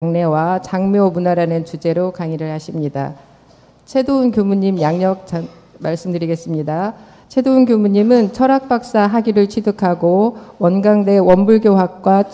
장례와 장묘 문화라는 주제로 강의를 하십니다. 최도훈 교무님 양력 말씀드리겠습니다. 최도훈 교무님은 철학박사 학위를 취득하고 원광대 원불교학과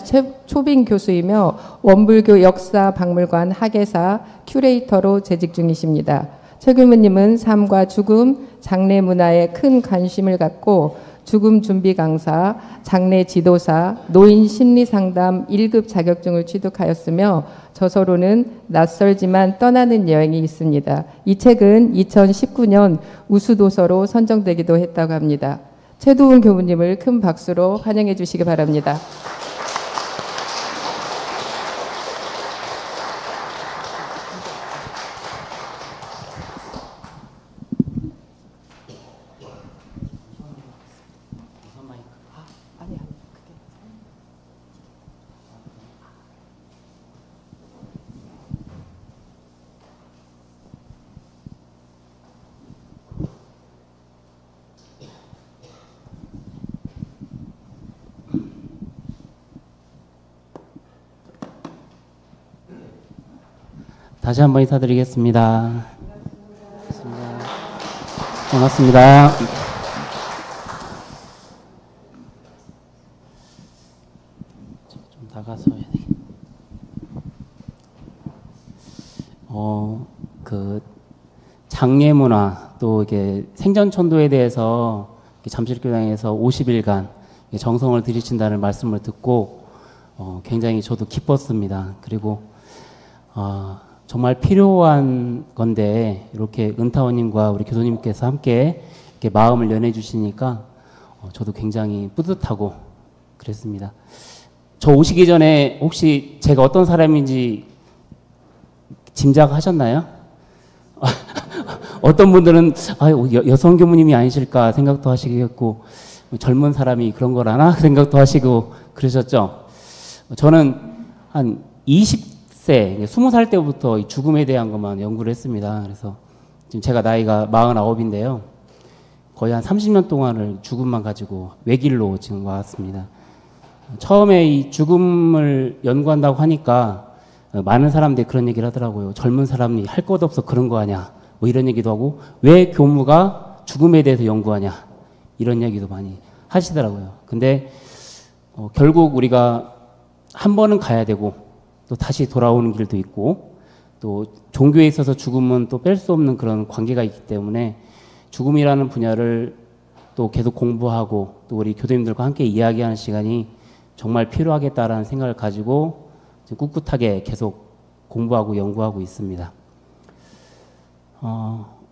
초빙 교수이며 원불교 역사박물관 학예사 큐레이터로 재직 중이십니다. 최 교무님은 삶과 죽음, 장례 문화에 큰 관심을 갖고 죽음 준비 강사, 장례 지도사, 노인 심리 상담 1급 자격증을 취득하였으며 저서로는 낯설지만 떠나는 여행이 있습니다. 이 책은 2019년 우수도서로 선정되기도 했다고 합니다. 최도훈 교무님을 큰 박수로 환영해 주시기 바랍니다. 다시 한번 인사드리겠습니다. 반갑습니다. 좀 나가서 해야 돼. 장례 문화 또 이게 생전천도에 대해서 잠실교당에서 50일간 정성을 들이신다는 말씀을 듣고 굉장히 저도 기뻤습니다. 그리고 정말 필요한 건데 이렇게 은타원님과 우리 교수님께서 함께 이렇게 마음을 연해 주시니까 저도 굉장히 뿌듯하고 그랬습니다. 저 오시기 전에 혹시 제가 어떤 사람인지 짐작하셨나요? 어떤 분들은 여성 교무님이 아니실까 생각도 하시겠고 젊은 사람이 그런 걸 아나 생각도 하시고 그러셨죠. 저는 한 20세, 20살 때부터 이 죽음에 대한 것만 연구를 했습니다. 그래서 지금 제가 나이가 49인데요. 거의 한 30년 동안을 죽음만 가지고 외길로 지금 왔습니다. 처음에 이 죽음을 연구한다고 하니까 많은 사람들이 그런 얘기를 하더라고요. 젊은 사람이 할 것 없어 그런 거 아냐. 뭐 이런 얘기도 하고 왜 교무가 죽음에 대해서 연구하냐. 이런 얘기도 많이 하시더라고요. 근데 결국 우리가 한 번은 가야 되고 또 다시 돌아오는 길도 있고 또 종교에 있어서 죽음은 또 뺄 수 없는 그런 관계가 있기 때문에 죽음이라는 분야를 또 계속 공부하고 또 우리 교수님들과 함께 이야기하는 시간이 정말 필요하겠다라는 생각을 가지고 꿋꿋하게 계속 공부하고 연구하고 있습니다.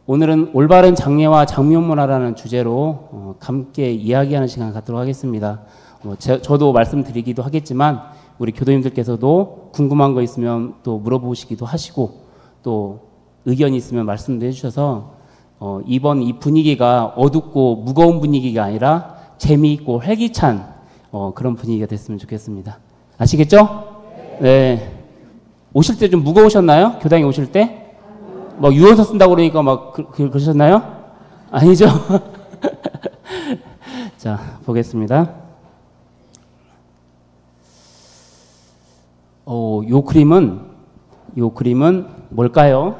오늘은 올바른 장례와 장묘문화라는 주제로 함께 이야기하는 시간 갖도록 하겠습니다. 저도 말씀드리기도 하겠지만 우리 교도님들께서도 궁금한 거 있으면 또 물어보시기도 하시고 또 의견이 있으면 말씀도 해주셔서 이번 이 분위기가 어둡고 무거운 분위기가 아니라 재미있고 활기찬 그런 분위기가 됐으면 좋겠습니다. 아시겠죠? 네. 오실 때 좀 무거우셨나요? 교당에 오실 때? 막 유언서 쓴다고 그러니까 막 그러셨나요? 아니죠? 자, 보겠습니다. 요 그림은 뭘까요?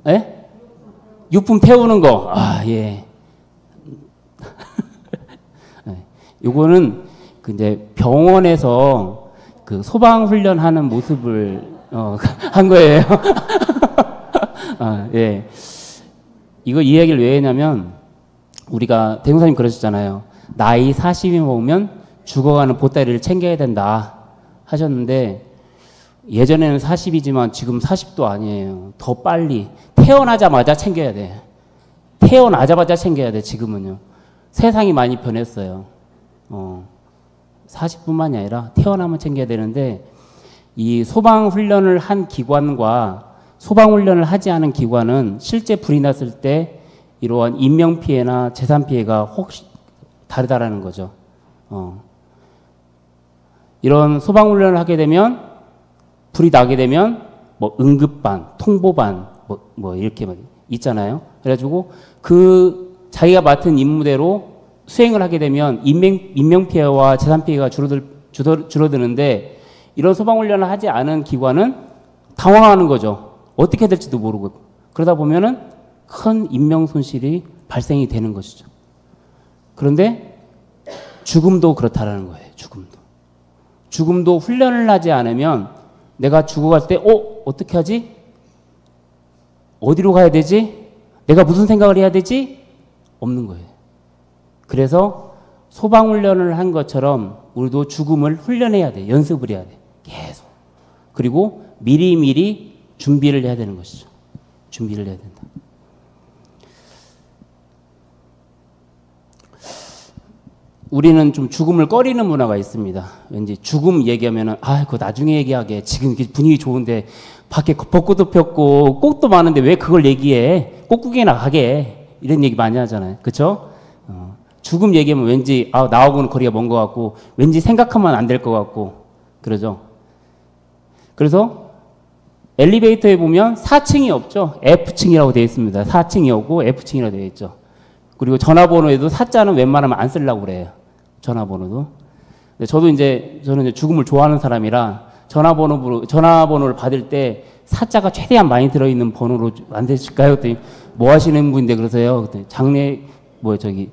예? 유품 태우는 거. 예. 요거는 이제 병원에서 그 소방 훈련하는 모습을 한 거예요. 예. 이거 이 얘기를 왜 했냐면 우리가 대웅사님 그러셨잖아요. 나이 40이 먹으면 죽어가는 보따리를 챙겨야 된다 하셨는데 예전에는 40이지만 지금 40도 아니에요. 더 빨리 태어나자마자 챙겨야 돼. 태어나자마자 챙겨야 돼. 지금은요. 세상이 많이 변했어요. 40뿐만이 아니라 태어나면 챙겨야 되는데 이 소방훈련을 한 기관과 소방훈련을 하지 않은 기관은 실제 불이 났을 때 이러한 인명피해나 재산피해가 혹시 다르다라는 거죠. 이런 소방훈련을 하게 되면 불이 나게 되면 뭐 응급반, 통보반 뭐 이렇게 있잖아요. 그래가지고 그 자기가 맡은 임무대로 수행을 하게 되면 인명피해와 재산피해가 줄어들 줄어드는데 이런 소방훈련을 하지 않은 기관은 당황하는 거죠. 어떻게 될지도 모르고. 그러다 보면은 큰 인명 손실이 발생이 되는 것이죠. 그런데 죽음도 그렇다라는 거예요. 죽음도 훈련을 하지 않으면 내가 죽어갈 때 어떻게 하지? 어디로 가야 되지? 내가 무슨 생각을 해야 되지? 없는 거예요. 그래서 소방훈련을 한 것처럼 우리도 죽음을 훈련해야 돼. 연습을 해야 돼. 계속. 그리고 미리미리 준비를 해야 되는 것이죠. 준비를 해야 된다. 우리는 좀 죽음을 꺼리는 문화가 있습니다. 왠지 죽음 얘기하면은 그거 나중에 얘기하게. 지금 분위기 좋은데 밖에 벚꽃도 폈고 꽃도 많은데 왜 그걸 얘기해? 꽃구경이나 가게. 이런 얘기 많이 하잖아요. 그렇죠? 죽음 얘기하면 왠지 나하고는 거리가 먼 것 같고 왠지 생각하면 안 될 것 같고 그러죠. 그래서 엘리베이터에 보면 4층이 없죠. F층이라고 되어 있습니다. 4층이 없고 F층이라고 되어 있죠. 그리고 전화번호에도 4자는 웬만하면 안 쓰려고 그래요. 전화번호도. 근데 저는 이제 죽음을 좋아하는 사람이라 전화번호를 받을 때 4자가 최대한 많이 들어있는 번호로 안 되실까요? 그랬더니 뭐 하시는 분인데 그러세요? 그랬더니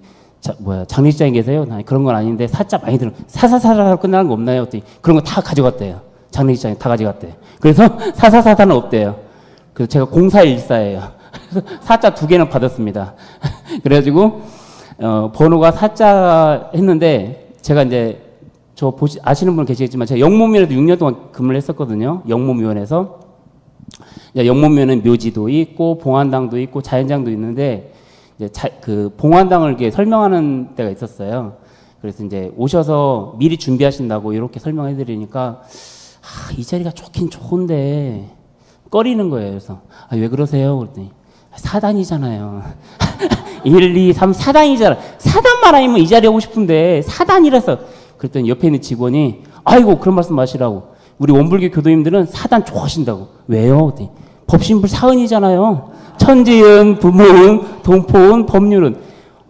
장례식장에 계세요? 아니, 그런 건 아닌데 4자 많이 들어. 사사사사로 끝나는 거 없나요? 그랬더니 그런 거 다 가져갔대요. 장례식장에 다 가져갔대요. 그래서 사사사사는 없대요. 그래서 제가 0414예요. 그래서 4자 2개는 받았습니다. 그래가지고 번호가 4자 했는데 제가 이제 아시는 분 계시겠지만 제가 영모면에도 6년 동안 근무를 했었거든요. 영모면에서. 영모면은 묘지도 있고 봉안당도 있고 자연장도 있는데 이제 그 봉안당을 이렇게 설명하는 때가 있었어요. 그래서 이제 오셔서 미리 준비하신다고 이렇게 설명해 드리니까 이 자리가 좋긴 좋은데 꺼리는 거예요. 그래서 왜 그러세요? 그랬더니 4단이잖아요. 1, 2, 3, 4단이잖아. 4단만 아니면 이 자리에 오고 싶은데 4단이라서. 그랬더니 옆에 있는 직원이 아이고 그런 말씀 마시라고. 우리 원불교 교도님들은 4단 좋아하신다고. 왜요? 그랬더니 법신불 사은이잖아요. 천지은, 부모은, 동포은, 법률은.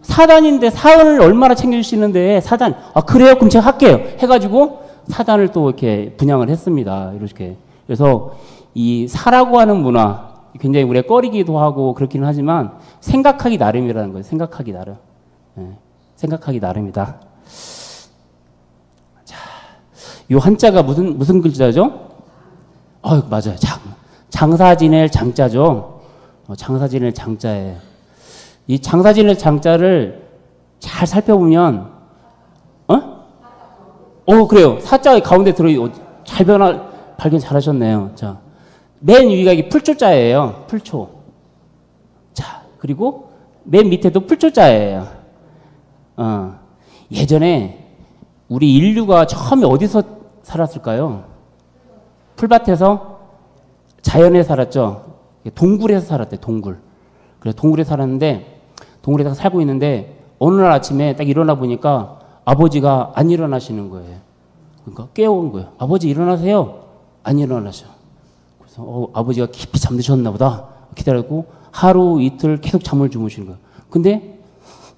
4단인데 사은을 얼마나 챙겨주시는데 4단. 그래요? 그럼 제가 할게요. 해가지고 4단을 또 이렇게 분양을 했습니다. 이렇게. 그래서 이 사라고 하는 문화 굉장히 우리가 꺼리기도 하고 그렇기는 하지만 생각하기 나름이라는 거예요. 생각하기 나름. 생각하기 나름이다. 자, 요 한자가 무슨 글자죠? 맞아요. 장사 지낼 장자죠. 장사 지낼 장자예요. 이 장사 지낼 장자를 잘 살펴보면 그래요. 사자 가운데 잘 발견 잘하셨네요. 자, 맨 위가 이게 풀초자예요. 풀초. 자, 그리고 맨 밑에도 풀초자예요. 예전에 우리 인류가 처음에 어디서 살았을까요? 풀밭에서 자연에 살았죠. 동굴에서 살았대. 동굴. 그래서 동굴에 살았는데 동굴에서 살고 있는데 어느 날 아침에 딱 일어나 보니까 아버지가 안 일어나시는 거예요. 그러니까 깨워온 거예요. 아버지 일어나세요. 안 일어나셔. 그래서 아버지가 깊이 잠드셨나 보다. 기다렸고 하루 이틀 계속 잠을 주무시는 거예요. 근데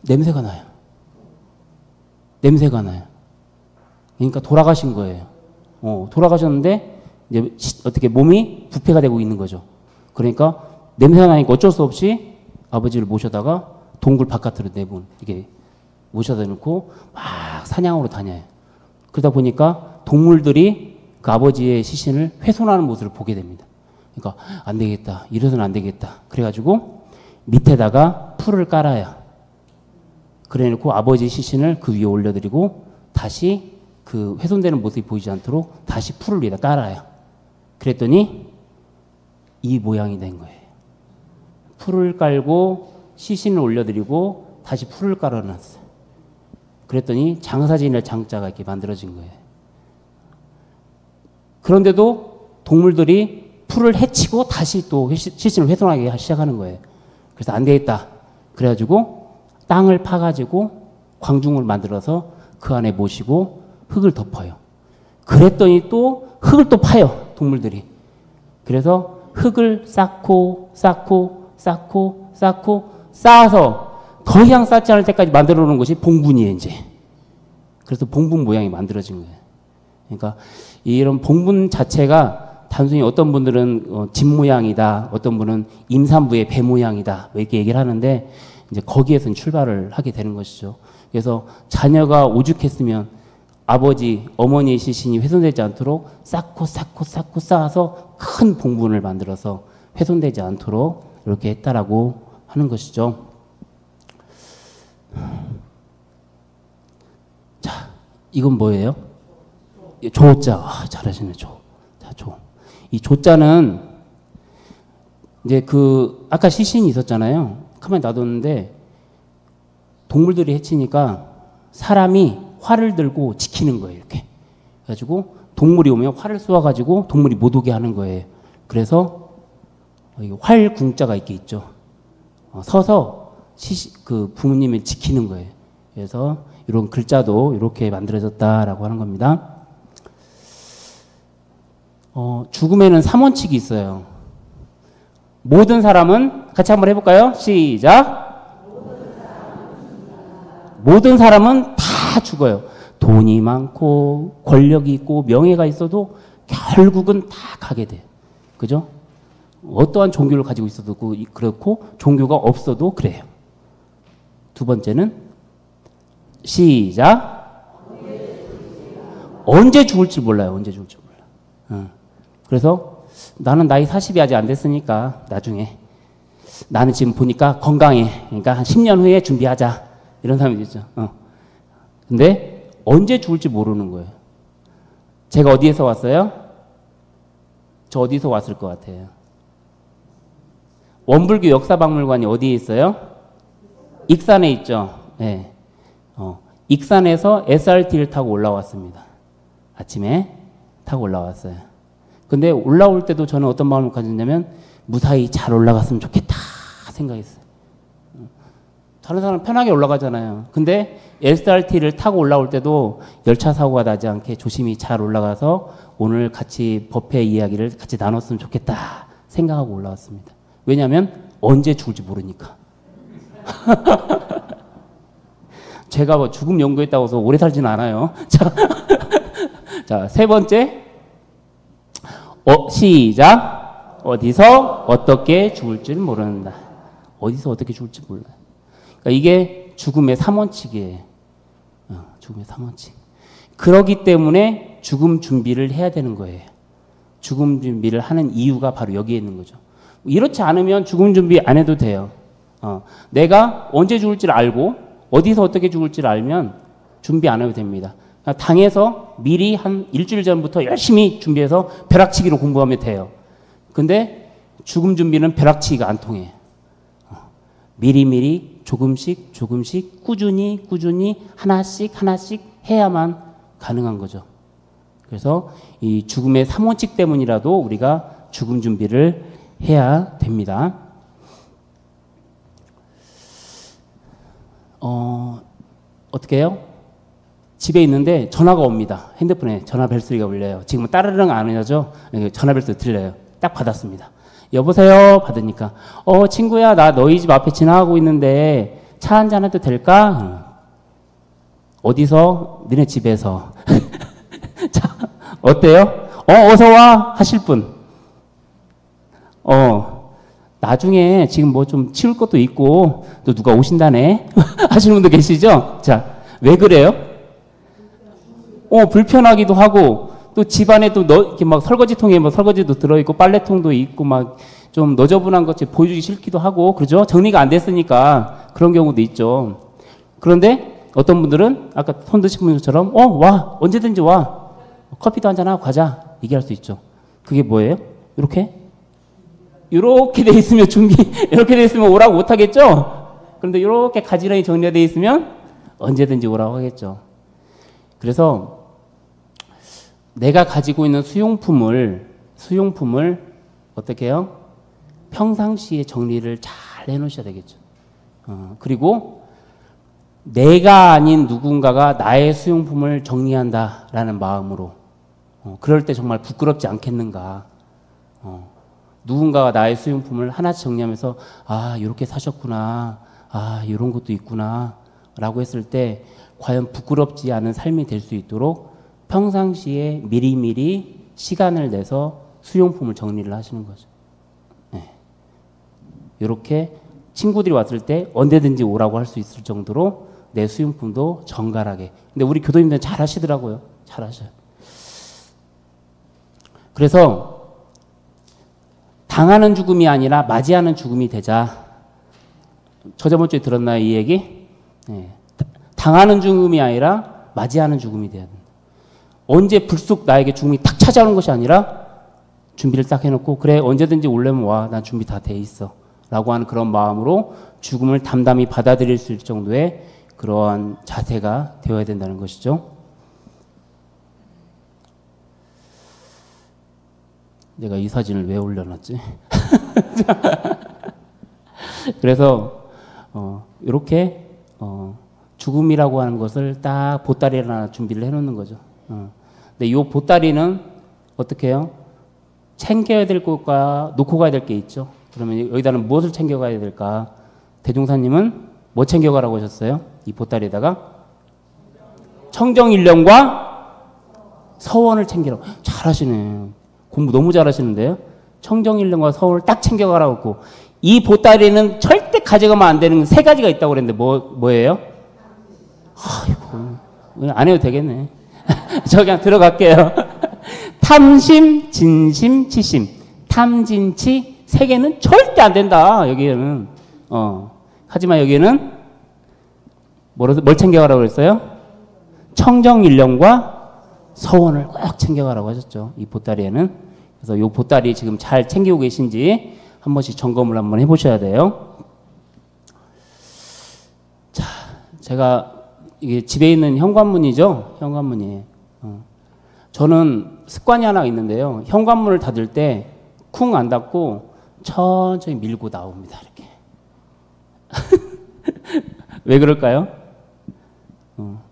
냄새가 나요. 그러니까 돌아가신 거예요. 돌아가셨는데 이제 어떻게 몸이 부패가 되고 있는 거죠. 그러니까 냄새가 나니까 어쩔 수 없이 아버지를 모셔다가 동굴 바깥으로 이렇게 모셔다 놓고 막 사냥으로 다녀요. 그러다 보니까 동물들이 그 아버지의 시신을 훼손하는 모습을 보게 됩니다. 그러니까 안 되겠다. 이래서는 안 되겠다. 그래가지고 밑에다가 풀을 깔아요. 그래 놓고 아버지 시신을 그 위에 올려드리고 다시 그 훼손되는 모습이 보이지 않도록 다시 풀을 위에다 깔아요. 그랬더니 이 모양이 된 거예요. 풀을 깔고 시신을 올려드리고 다시 풀을 깔아놨어요. 그랬더니 장사 지낼 장자가 이렇게 만들어진 거예요. 그런데도 동물들이 풀을 해치고 다시 또 시신을 훼손하기 시작하는 거예요. 그래서 안 되겠다. 그래가지고 땅을 파가지고 광중을 만들어서 그 안에 모시고 흙을 덮어요. 그랬더니 또 흙을 또 파요. 동물들이. 그래서 흙을 쌓고 쌓아서 더 이상 쌓지 않을 때까지 만들어 놓은 것이 봉분이에요, 이제. 그래서 봉분 모양이 만들어진 거예요. 그러니까 이런 봉분 자체가 단순히 어떤 분들은 집 모양이다, 어떤 분은 임산부의 배 모양이다, 뭐 이렇게 얘기를 하는데 이제 거기에서 출발을 하게 되는 것이죠. 그래서 자녀가 오죽했으면 아버지, 어머니의 시신이 훼손되지 않도록 쌓고 쌓아서 큰 봉분을 만들어서 훼손되지 않도록 이렇게 했다라고 하는 것이죠. 자, 이건 뭐예요? 조자. 아, 잘하시네, 조. 자, 조. 이 조자는 이제 아까 시신이 있었잖아요. 가만히 놔뒀는데 동물들이 해치니까 사람이 활을 들고 지키는 거예요, 이렇게. 그래가지고 동물이 오면 활을 쏘아가지고 동물이 못 오게 하는 거예요. 그래서 활궁자가 이렇게 있죠. 서서 부모님을 지키는 거예요. 그래서 이런 글자도 이렇게 만들어졌다라고 하는 겁니다. 죽음에는 3원칙이 있어요. 모든 사람은 같이 한번 해볼까요? 시작. 모든 사람은 다 죽어요. 돈이 많고 권력이 있고 명예가 있어도 결국은 다 가게 돼요. 그죠? 어떠한 종교를 가지고 있어도 그렇고 종교가 없어도 그래요. 두 번째는 시작. 언제 죽을지 몰라요. 언제 죽을지 몰라. 그래서 나는 나이 40이 아직 안 됐으니까 나중에 나는 지금 보니까 건강해. 그러니까 한 10년 후에 준비하자. 이런 사람이 있죠. 근데 언제 죽을지 모르는 거예요. 제가 어디에서 왔어요? 저 어디서 왔을 것 같아요? 원불교 역사박물관이 어디에 있어요? 익산에 있죠. 네. 익산에서 SRT를 타고 올라왔습니다. 아침에 타고 올라왔어요. 근데 올라올 때도 저는 어떤 마음을 가졌냐면 무사히 잘 올라갔으면 좋겠다 생각했어요. 다른 사람은 편하게 올라가잖아요. 근데 SRT를 타고 올라올 때도 열차 사고가 나지 않게 조심히 잘 올라가서 오늘 같이 법회 이야기를 같이 나눴으면 좋겠다 생각하고 올라왔습니다. 왜냐하면 언제 죽을지 모르니까. 제가 뭐 죽음 연구했다고 해서 오래 살지는 않아요. 자, 세 번째. 시작. 어디서 어떻게 죽을지를 모른다. 어디서 어떻게 죽을지 몰라요. 그러니까 이게 죽음의 3원칙이에요. 죽음의 3원칙. 그러기 때문에 죽음 준비를 해야 되는 거예요. 죽음 준비를 하는 이유가 바로 여기에 있는 거죠. 이렇지 않으면 죽음 준비 안 해도 돼요. 내가 언제 죽을지를 알고 어디서 어떻게 죽을지를 알면 준비 안 해도 됩니다. 당에서 미리 한 일주일 전부터 열심히 준비해서 벼락치기로 공부하면 돼요. 근데 죽음 준비는 벼락치기가 안 통해요. 미리미리 조금씩 꾸준히 하나씩 해야만 가능한 거죠. 그래서 이 죽음의 3원칙 때문이라도 우리가 죽음 준비를 해야 됩니다. 어떻게 해요? 집에 있는데 전화가 옵니다. 핸드폰에 전화 벨소리가 울려요. 지금은 따르릉 안 하죠? 전화 벨소리 들려요. 딱 받았습니다. 여보세요? 받으니까 친구야, 나 너희 집 앞에 지나가고 있는데 차 한잔 해도 될까? 어디서? 니네 집에서. 자, 어때요? 어서 와 하실 분. 나중에 지금 뭐 좀 치울 것도 있고 또 누가 오신다네 하시는 분도 계시죠? 자, 왜 그래요? 불편하기도 하고 또 집안에 또 이렇게 막 설거지통에 뭐 설거지도 들어있고 빨래통도 있고 막 좀 너저분한 것 보여주기 싫기도 하고 그죠? 정리가 안 됐으니까 그런 경우도 있죠. 그런데 어떤 분들은 아까 손 드신 분처럼 와 언제든지 와 커피도 한잔하고 가자 얘기할 수 있죠. 그게 뭐예요? 이렇게 돼 있으면 이렇게 돼 있으면 오라고 못 하겠죠? 그런데 이렇게 가지런히 정리가 돼 있으면 언제든지 오라고 하겠죠. 그래서 내가 가지고 있는 수용품을 어떻게 해요? 평상시에 정리를 잘 해놓으셔야 되겠죠. 그리고 내가 아닌 누군가가 나의 수용품을 정리한다라는 마음으로 그럴 때 정말 부끄럽지 않겠는가. 누군가가 나의 수용품을 하나씩 정리하면서 이렇게 사셨구나. 이런 것도 있구나. 라고 했을 때 과연 부끄럽지 않은 삶이 될 수 있도록 평상시에 미리미리 시간을 내서 수용품을 정리를 하시는 거죠. 네. 이렇게 친구들이 왔을 때 언제든지 오라고 할 수 있을 정도로 내 수용품도 정갈하게. 근데 우리 교도님들은 잘 하시더라고요. 잘 하셔요. 그래서 당하는 죽음이 아니라 맞이하는 죽음이 되자. 저저번 주에 들었나요, 이 얘기? 네. 당하는 죽음이 아니라 맞이하는 죽음이 돼야 된다. 언제 불쑥 나에게 죽음이 탁 찾아오는 것이 아니라 준비를 딱 해놓고 그래 언제든지 오려면 와. 난 준비 다 돼 있어. 라고 하는 그런 마음으로 죽음을 담담히 받아들일 수 있을 정도의 그러한 자세가 되어야 된다는 것이죠. 내가 이 사진을 왜 올려놨지? 그래서 이렇게 죽음이라고 하는 것을 딱 보따리를 하나 준비를 해놓는 거죠. 근데 이 보따리는 어떻게 해요? 챙겨야 될 것과 놓고 가야 될 게 있죠. 그러면 여기다는 무엇을 챙겨가야 될까? 대종사님은 뭐 챙겨가라고 하셨어요? 이 보따리에다가 청정일령과 서원을 챙기라고. 잘하시네. 공부 너무 잘하시는데요. 청정일령과 서원을 딱 챙겨가라고 했고, 이 보따리는 절대 가져가면 안 되는 세 가지가 있다고 그랬는데 뭐예요? 아이고, 안 해도 되겠네. 저 그냥 들어갈게요. 탐심, 진심, 치심. 탐진치 세 개는 절대 안 된다. 여기에는. 하지만 여기에는 뭘 챙겨가라고 그랬어요? 청정일령과 서원을 꼭 챙겨가라고 하셨죠. 이 보따리에는. 그래서 이 보따리 지금 잘 챙기고 계신지 한 번씩 점검을 한번 해보셔야 돼요. 자, 제가 이게 집에 있는 현관문이죠. 현관문이. 저는 습관이 하나 있는데요. 현관문을 닫을 때 쿵 안 닫고 천천히 밀고 나옵니다. 이렇게. 왜 그럴까요?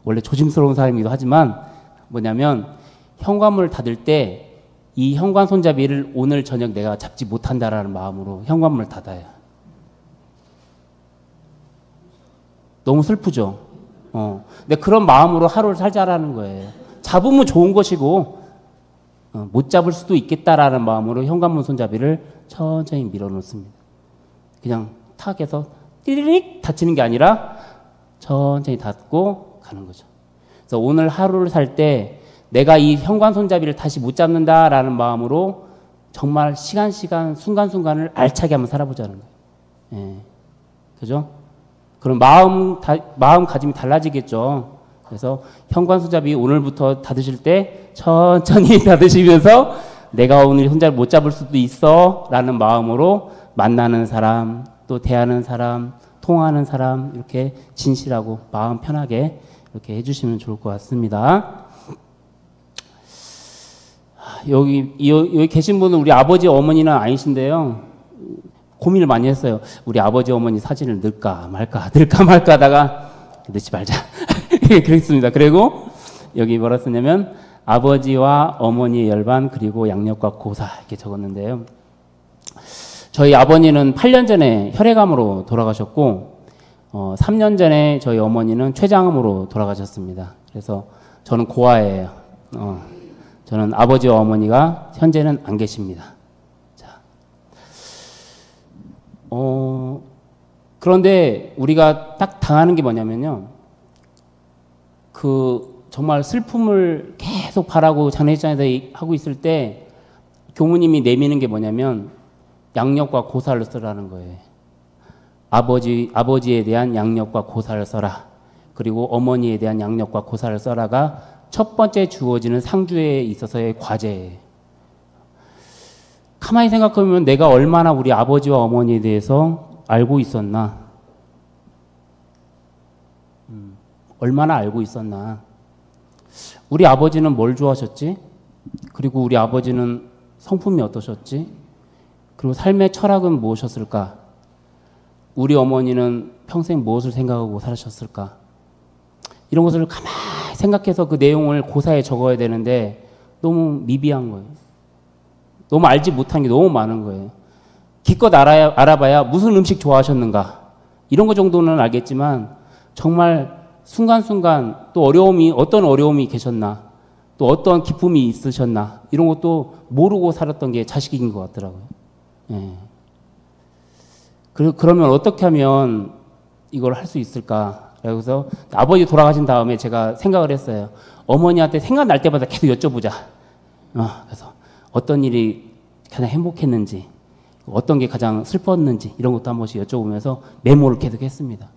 원래 조심스러운 사람이기도 하지만 뭐냐면 현관문을 닫을 때 이 현관 손잡이를 오늘 저녁 내가 잡지 못한다라는 마음으로 현관문을 닫아요. 너무 슬프죠? 근데 그런 마음으로 하루를 살자라는 거예요. 잡으면 좋은 것이고 못 잡을 수도 있겠다라는 마음으로 현관문 손잡이를 천천히 밀어놓습니다. 그냥 탁 해서 띠리릭 닫히는 게 아니라 천천히 닫고 가는 거죠. 그래서 오늘 하루를 살 때 내가 이 현관 손잡이를 다시 못 잡는다라는 마음으로 정말 시간, 순간순간을 알차게 한번 살아보자는 거예요. 예. 그죠? 그럼 마음가짐이 달라지겠죠. 그래서 현관 손잡이 오늘부터 닫으실 때 천천히 닫으시면서 내가 오늘 손잡이 못 잡을 수도 있어 라는 마음으로 만나는 사람, 또 대하는 사람, 통하는 사람 이렇게 진실하고 마음 편하게 이렇게 해주시면 좋을 것 같습니다. 여기 계신 분은 우리 아버지 어머니는 아니신데요. 고민을 많이 했어요. 우리 아버지 어머니 사진을 넣을까 말까 하다가 넣지 말자. 그랬습니다. 그리고 여기 뭐라 썼냐면 아버지와 어머니의 열반 그리고 양력과 고사 이렇게 적었는데요. 저희 아버지는 8년 전에 혈액암으로 돌아가셨고 3년 전에 저희 어머니는 췌장암으로 돌아가셨습니다. 그래서 저는 고아예요. 저는 아버지와 어머니가 현재는 안 계십니다. 자, 그런데 우리가 딱 당하는 게 뭐냐면요. 정말 슬픔을 계속 바라고 장례식장에서 하고 있을 때 교무님이 내미는 게 뭐냐면 양력과 고사를 써라는 거예요. 아버지에 대한 양력과 고사를 써라. 그리고 어머니에 대한 양력과 고사를 써라가 첫 번째 주어지는 상주에 있어서의 과제예요. 가만히 생각해보면 내가 얼마나 우리 아버지와 어머니에 대해서 알고 있었나? 얼마나 알고 있었나? 우리 아버지는 뭘 좋아하셨지? 그리고 우리 아버지는 성품이 어떠셨지? 그리고 삶의 철학은 무엇이었을까? 우리 어머니는 평생 무엇을 생각하고 살으셨을까? 이런 것을 가만히 생각해서 그 내용을 고사에 적어야 되는데 너무 미비한 거예요. 너무 알지 못한 게 너무 많은 거예요. 기껏 알아봐야 무슨 음식 좋아하셨는가 이런 거 정도는 알겠지만 정말 순간순간 또 어떤 어려움이 계셨나 또 어떤 기쁨이 있으셨나 이런 것도 모르고 살았던 게 자식인 것 같더라고요. 예. 그러면 어떻게 하면 이걸 할 수 있을까? 그래서 아버지 돌아가신 다음에 제가 생각을 했어요. 어머니한테 생각날 때마다 계속 여쭤보자. 그래서 어떤 일이 가장 행복했는지, 어떤 게 가장 슬펐는지 이런 것도 한 번씩 여쭤보면서 메모를 계속 했습니다.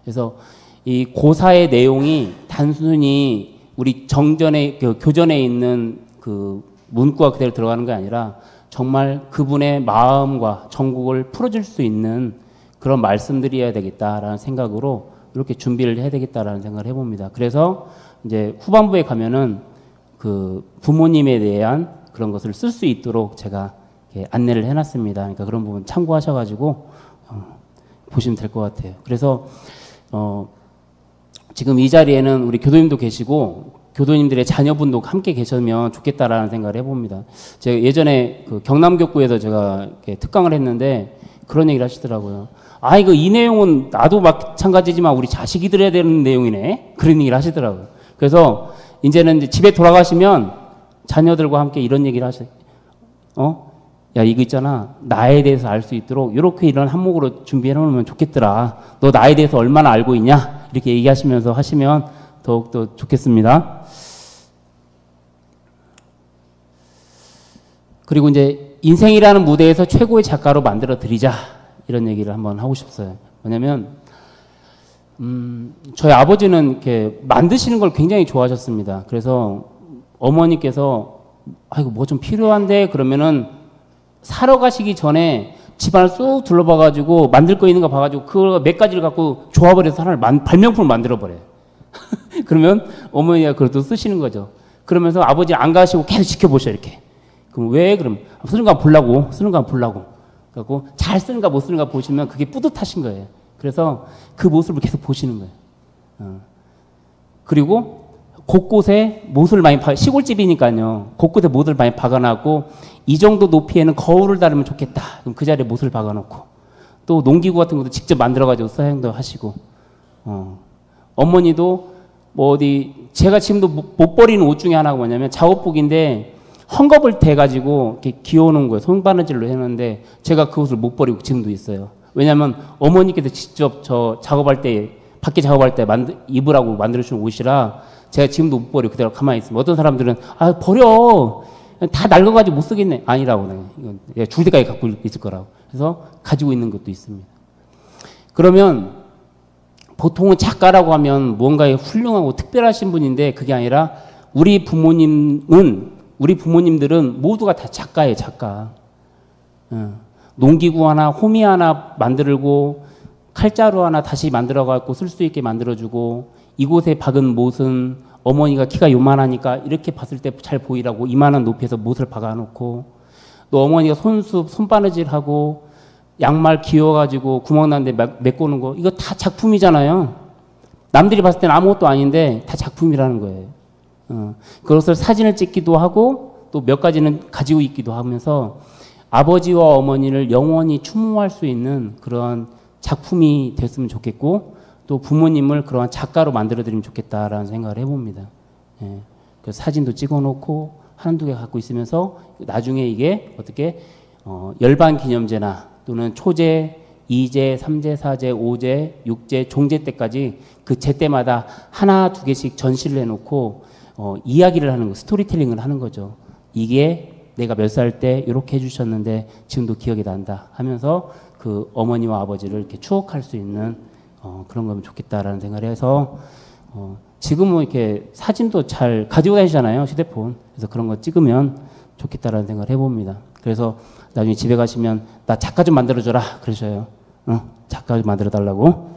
그래서 이 고사의 내용이 단순히 우리 정전에 교전에 있는 그 문구가 그대로 들어가는 게 아니라 정말 그분의 마음과 전국을 풀어줄 수 있는 그런 말씀들이어야 되겠다라는 생각으로 이렇게 준비를 해야 되겠다라는 생각을 해봅니다. 그래서 이제 후반부에 가면은 그 부모님에 대한 그런 것을 쓸 수 있도록 제가 안내를 해놨습니다. 그러니까 그런 부분 참고하셔가지고 보시면 될 것 같아요. 그래서 지금 이 자리에는 우리 교도님도 계시고 교도님들의 자녀분도 함께 계시면 좋겠다라는 생각을 해봅니다. 제가 예전에 그 경남교구에서 제가 특강을 했는데 그런 얘기를 하시더라고요. 아, 이거 이 내용은 나도 마찬가지지만 우리 자식이 들어야 되는 내용이네. 그런 얘기를 하시더라고요. 그래서 이제는 이제 집에 돌아가시면 자녀들과 함께 이런 얘기를 하셔요. 야, 이거 있잖아. 나에 대해서 알 수 있도록 이렇게 이런 항목으로 준비해 놓으면 좋겠더라. 너 나에 대해서 얼마나 알고 있냐? 이렇게 얘기하시면서 하시면 더욱더 좋겠습니다. 그리고 이제 인생이라는 무대에서 최고의 작가로 만들어 드리자. 이런 얘기를 한번 하고 싶어요. 왜냐면, 저희 아버지는 이렇게 만드시는 걸 굉장히 좋아하셨습니다. 그래서 어머니께서, 아이고, 뭐 좀 필요한데? 그러면은 사러 가시기 전에 집안을 쑥 둘러봐가지고 만들 거 있는 거 봐가지고 그거 몇 가지를 갖고 조합을 해서 하나를 발명품을 만들어버려요. 그러면 어머니가 그것도 쓰시는 거죠. 그러면서 아버지 안 가시고 계속 지켜보셔, 이렇게. 그럼 왜? 그럼 쓰는 거 보려고, 쓰는 거 보려고. 그래갖고 잘 쓰는가 못 쓰는가 보시면 그게 뿌듯하신 거예요. 그래서 그 모습을 계속 보시는 거예요. 그리고 곳곳에 못을 많이 시골집이니까요. 곳곳에 못을 많이 박아놨고 이 정도 높이에는 거울을 달으면 좋겠다. 그럼 그 자리에 못을 박아놓고 또 농기구 같은 것도 직접 만들어가지고 사용도 하시고 어머니도 뭐 어디 제가 지금도 못 버리는 옷 중에 하나가 뭐냐면 작업복인데 헝겊을 대가지고 이렇게 기어오는 거예요. 손바느질로 해놓는데 제가 그 옷을 못 버리고 지금도 있어요. 왜냐하면 어머니께서 직접 저 작업할 때 밖에 작업할 때 입으라고 만들어주는 옷이라 제가 지금도 못 버리고 그대로 가만히 있습니다. 어떤 사람들은 아 버려 다 낡아가지고 못 쓰겠네. 아니라고 이건 죽을 때까지 갖고 있을 거라고. 그래서 가지고 있는 것도 있습니다. 그러면 보통은 작가라고 하면 무언가에 훌륭하고 특별하신 분인데 그게 아니라 우리 부모님들은 모두가 다 작가예요, 작가. 농기구 하나, 호미 하나 만들고 칼자루 하나 다시 만들어갖고 쓸 수 있게 만들어주고 이곳에 박은 못은 어머니가 키가 요만하니까 이렇게 봤을 때 잘 보이라고 이만한 높이에서 못을 박아놓고 또 어머니가 손바느질하고 양말 기어가지고 구멍 난데 메꾸는 거 이거 다 작품이잖아요. 남들이 봤을 때는 아무것도 아닌데 다 작품이라는 거예요. 그것을 사진을 찍기도 하고 또 몇 가지는 가지고 있기도 하면서 아버지와 어머니를 영원히 추모할 수 있는 그런 작품이 됐으면 좋겠고 또 부모님을 그러한 작가로 만들어드리면 좋겠다라는 생각을 해봅니다. 예. 그래서 사진도 찍어놓고 한두 개 갖고 있으면서 나중에 이게 어떻게 열반 기념제나 또는 초제, 2제, 3제, 4제, 5제, 6제, 종제 때까지 그 제 때마다 하나 두 개씩 전시를 해놓고 이야기를 하는 거, 스토리텔링을 하는 거죠. 이게 내가 몇 살 때 이렇게 해주셨는데 지금도 기억이 난다 하면서 그 어머니와 아버지를 이렇게 추억할 수 있는 그런 거면 좋겠다라는 생각을 해서 지금은 이렇게 사진도 잘 가지고 다니잖아요, 휴대폰. 그래서 그런 거 찍으면 좋겠다라는 생각을 해봅니다. 그래서 나중에 집에 가시면 나 작가 좀 만들어줘라 그러셔요. 작가 좀 만들어달라고.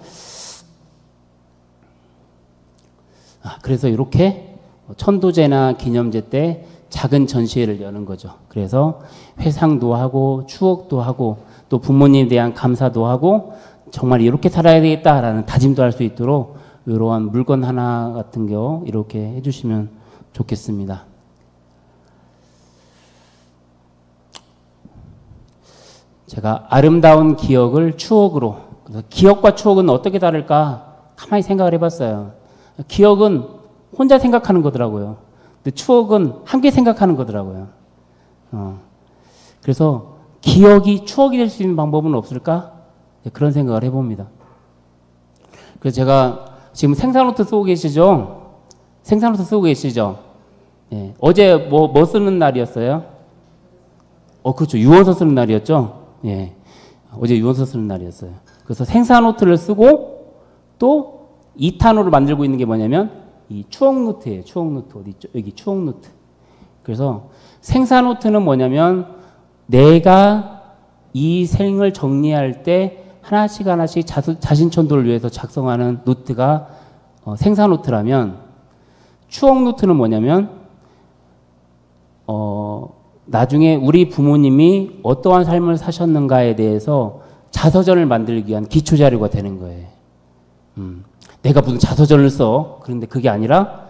그래서 이렇게 천도제나 기념제 때 작은 전시회를 여는 거죠. 그래서 회상도 하고 추억도 하고 또 부모님에 대한 감사도 하고 정말 이렇게 살아야 되겠다라는 다짐도 할 수 있도록 이러한 물건 하나 같은 거 이렇게 해주시면 좋겠습니다. 제가 아름다운 기억을 추억으로, 기억과 추억은 어떻게 다를까 가만히 생각을 해봤어요. 기억은 혼자 생각하는 거더라고요. 근데 추억은 함께 생각하는 거더라고요. 그래서 기억이 추억이 될 수 있는 방법은 없을까? 그런 생각을 해봅니다. 그래서 제가 지금 생사노트 쓰고 계시죠? 생사노트 쓰고 계시죠? 예. 어제 뭐 쓰는 날이었어요? 그렇죠. 유언서 쓰는 날이었죠? 예. 어제 유언서 쓰는 날이었어요. 그래서 생사노트를 쓰고 또 2탄으로 만들고 있는 게 뭐냐면 이 추억노트예요. 추억노트. 어디 있죠? 여기 추억노트. 그래서 생사노트는 뭐냐면 내가 이 생을 정리할 때 하나씩 하나씩 자신천도를 위해서 작성하는 노트가 생사노트라면 추억노트는 뭐냐면 나중에 우리 부모님이 어떠한 삶을 사셨는가에 대해서 자서전을 만들기 위한 기초자료가 되는 거예요. 내가 무슨 자서전을 써. 그런데 그게 아니라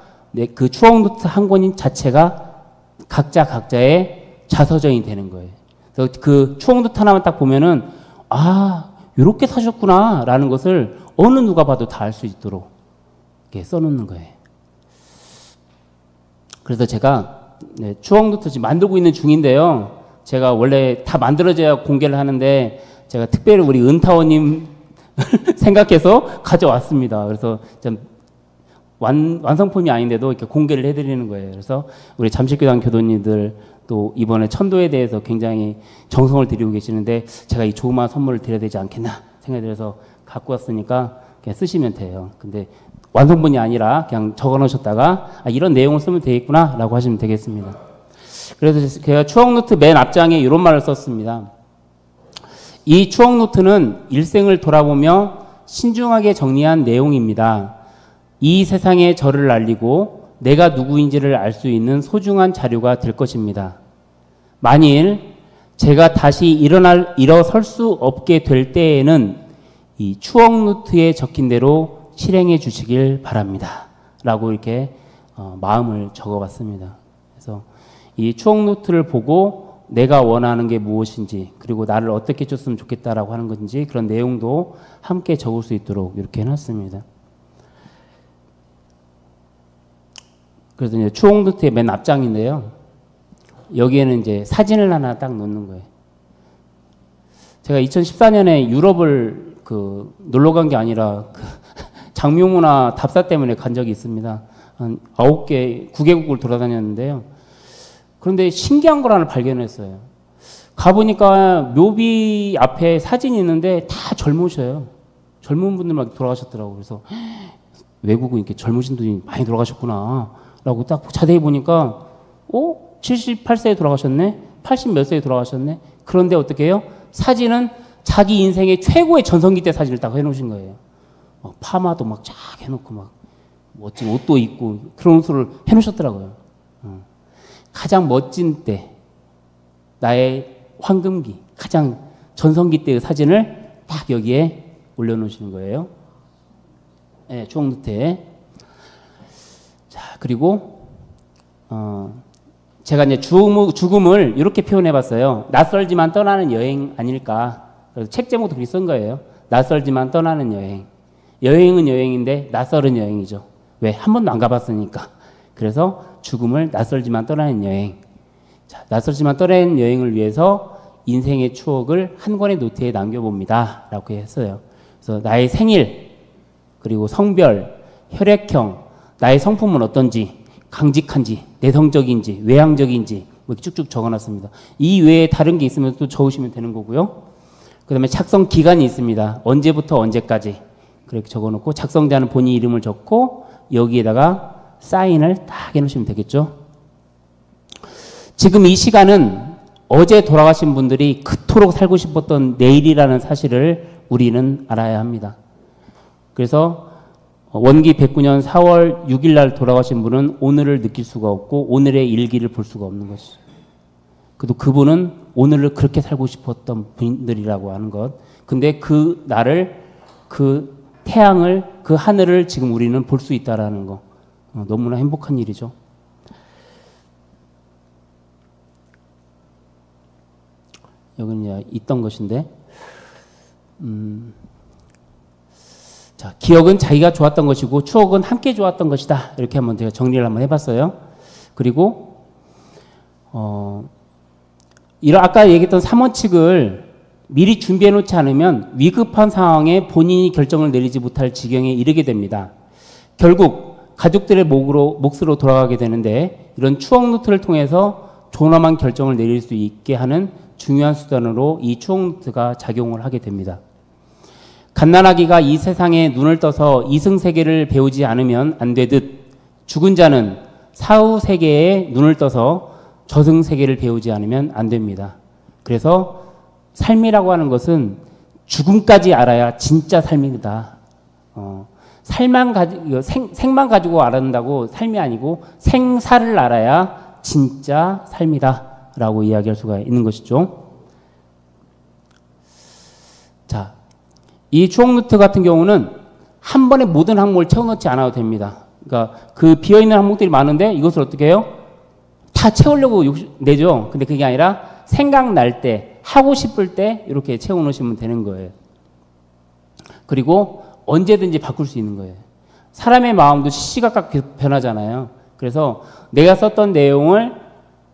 그 추억노트 한 권인 자체가 각자의 자서전이 되는 거예요. 그래서 그 추억노트 하나만 딱 보면은 이렇게 사셨구나 라는 것을 어느 누가 봐도 다 알 수 있도록 이렇게 써놓는 거예요. 그래서 제가 추억노트 지금 만들고 있는 중인데요. 제가 원래 다 만들어져야 공개를 하는데 제가 특별히 우리 은타원님 생각해서 가져왔습니다. 그래서 좀 완성품이 아닌데도 이렇게 공개를 해드리는 거예요. 그래서 우리 잠실교당 교도님들 또 이번에 천도에 대해서 굉장히 정성을 들이고 계시는데 제가 이 조그마한 선물을 드려야 되지 않겠나 생각이 들어서 갖고 왔으니까 그냥 쓰시면 돼요. 근데 완성본이 아니라 그냥 적어 놓으셨다가 이런 내용을 쓰면 되겠구나 라고 하시면 되겠습니다. 그래서 제가 추억노트 맨 앞장에 이런 말을 썼습니다. 이 추억노트는 일생을 돌아보며 신중하게 정리한 내용입니다. 이 세상에 저를 알리고 내가 누구인지를 알 수 있는 소중한 자료가 될 것입니다. 만일 제가 다시 일어설 수 없게 될 때에는 이 추억노트에 적힌 대로 실행해 주시길 바랍니다. 라고 이렇게 마음을 적어봤습니다. 그래서 이 추억노트를 보고 내가 원하는 게 무엇인지 그리고 나를 어떻게 줬으면 좋겠다라고 하는 건지 그런 내용도 함께 적을 수 있도록 이렇게 해놨습니다. 그래서 이제 추억노트의 맨 앞장인데요. 여기에는 이제 사진을 하나 딱 놓는 거예요. 제가 2014년에 유럽을 놀러 간 게 아니라 장묘문화 답사 때문에 간 적이 있습니다. 한 9개국을 돌아다녔는데요. 그런데 신기한 걸 하나 발견했어요. 가보니까 묘비 앞에 사진이 있는데 다 젊으셔요. 젊은 분들만 돌아가셨더라고요. 그래서 외국은 이렇게 젊으신 분이 많이 돌아가셨구나 라고 딱 자세히 보니까 78세에 돌아가셨네? 80 몇 세에 돌아가셨네? 그런데 어떻게 해요? 사진은 자기 인생의 최고의 전성기 때 사진을 딱 해놓으신 거예요. 파마도 막 쫙 해놓고 막 멋진 옷도 입고 그런 옷을 해놓으셨더라고요. 가장 멋진 때, 나의 황금기, 가장 전성기 때의 사진을 딱 여기에 올려놓으시는 거예요. 네, 추억노트에. 자, 그리고 제가 이제 죽음을 이렇게 표현해봤어요. 낯설지만 떠나는 여행 아닐까. 그래서 책 제목도 그렇게 쓴 거예요. 낯설지만 떠나는 여행. 여행은 여행인데 낯설은 여행이죠. 왜? 한 번도 안 가봤으니까. 그래서 죽음을 낯설지만 떠나는 여행. 자, 낯설지만 떠나는 여행을 위해서 인생의 추억을 한 권의 노트에 남겨봅니다. 라고 했어요. 그래서 나의 생일, 그리고 성별, 혈액형, 나의 성품은 어떤지, 강직한지, 내성적인지, 외향적인지 뭐 이렇게 쭉쭉 적어놨습니다. 이 외에 다른 게 있으면 또 적으시면 되는 거고요. 그 다음에 작성 기간이 있습니다. 언제부터 언제까지 그렇게 적어놓고 작성자는 본인 이름을 적고 여기에다가 사인을 딱 해놓으시면 되겠죠. 지금 이 시간은 어제 돌아가신 분들이 그토록 살고 싶었던 내일이라는 사실을 우리는 알아야 합니다. 그래서 원기 109년 4월 6일 날 돌아가신 분은 오늘을 느낄 수가 없고 오늘의 일기를 볼 수가 없는 것이죠. 그래도 그분은 오늘을 그렇게 살고 싶었던 분들이라고 하는 것. 근데 그 날을, 그 태양을, 그 하늘을 지금 우리는 볼 수 있다라는 거. 너무나 행복한 일이죠. 여기는 있던 것인데, 자, 기억은 자기가 좋았던 것이고 추억은 함께 좋았던 것이다. 이렇게 한번 제가 정리를 한번 해봤어요. 그리고 이런 아까 얘기했던 3원칙을 미리 준비해 놓지 않으면 위급한 상황에 본인이 결정을 내리지 못할 지경에 이르게 됩니다. 결국 가족들의 몫으로 돌아가게 되는데 이런 추억 노트를 통해서 존엄한 결정을 내릴 수 있게 하는 중요한 수단으로 이 추억 노트가 작용을 하게 됩니다. 갓난아기가 이 세상에 눈을 떠서 이승세계를 배우지 않으면 안 되듯 죽은 자는 사후세계에 눈을 떠서 저승세계를 배우지 않으면 안 됩니다. 그래서 삶이라고 하는 것은 죽음까지 알아야 진짜 삶이다. 생만 가지고 알아낸다고 삶이 아니고 생사를 알아야 진짜 삶이다. 라고 이야기할 수가 있는 것이죠. 자, 이 추억노트 같은 경우는 한 번에 모든 항목을 채워넣지 않아도 됩니다. 그러니까 그 비어있는 항목들이 많은데 이것을 어떻게 해요? 다 채우려고 내죠. 근데 그게 아니라 생각날 때, 하고 싶을 때 이렇게 채워놓으시면 되는 거예요. 그리고 언제든지 바꿀 수 있는 거예요. 사람의 마음도 시시각각 변하잖아요. 그래서 내가 썼던 내용을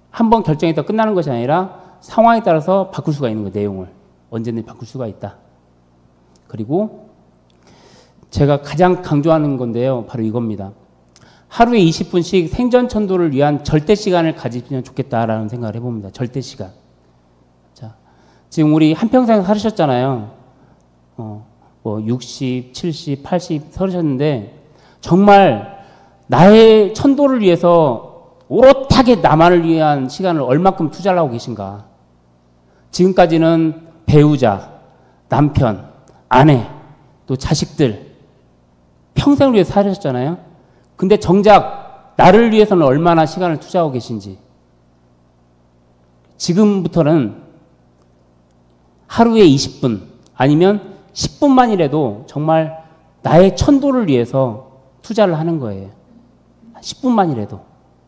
한번 결정했다 끝나는 것이 아니라 상황에 따라서 바꿀 수가 있는 거예요. 내용을. 언제든지 바꿀 수가 있다. 그리고 제가 가장 강조하는 건데요. 바로 이겁니다. 하루에 20분씩 생전천도를 위한 절대 시간을 가지면 좋겠다라는 생각을 해봅니다. 절대 시간. 자, 지금 우리 한평생 살으셨잖아요. 60, 70, 80 살으셨는데 정말 나의 천도를 위해서 오롯하게 나만을 위한 시간을 얼마큼 투자를 하고 계신가. 지금까지는 배우자, 남편, 아내, 또 자식들 평생을 위해서 살으셨잖아요. 근데 정작 나를 위해서는 얼마나 시간을 투자하고 계신지. 지금부터는 하루에 20분 아니면 10분만이라도 정말 나의 천도를 위해서 투자를 하는 거예요. 10분만이라도.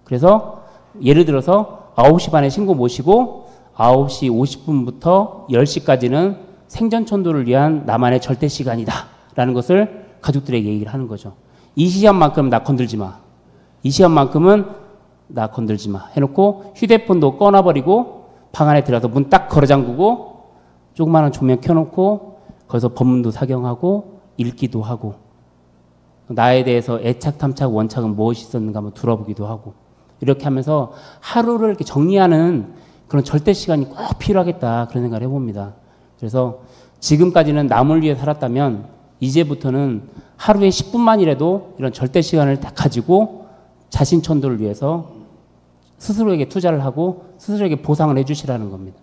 그래서 예를 들어서 9시 반에 신고 모시고 9시 50분부터 10시까지는 생전천도를 위한 나만의 절대 시간이다 라는 것을 가족들에게 얘기를 하는 거죠. 이 시간만큼 나 건들지 마. 이 시간만큼은 나 건들지 마. 해놓고 휴대폰도 꺼놔버리고 방 안에 들어가서 문 딱 걸어 잠그고 조그마한 조명 켜놓고 거기서 법문도 사경하고 읽기도 하고 나에 대해서 애착, 탐착, 원착은 무엇이 있었는가 한번 들어보기도 하고 이렇게 하면서 하루를 이렇게 정리하는 그런 절대 시간이 꼭 필요하겠다 그런 생각을 해봅니다. 그래서 지금까지는 남을 위해 살았다면 이제부터는 하루에 10분만이라도 이런 절대 시간을 딱 가지고 자신 천도를 위해서 스스로에게 투자를 하고 스스로에게 보상을 해주시라는 겁니다.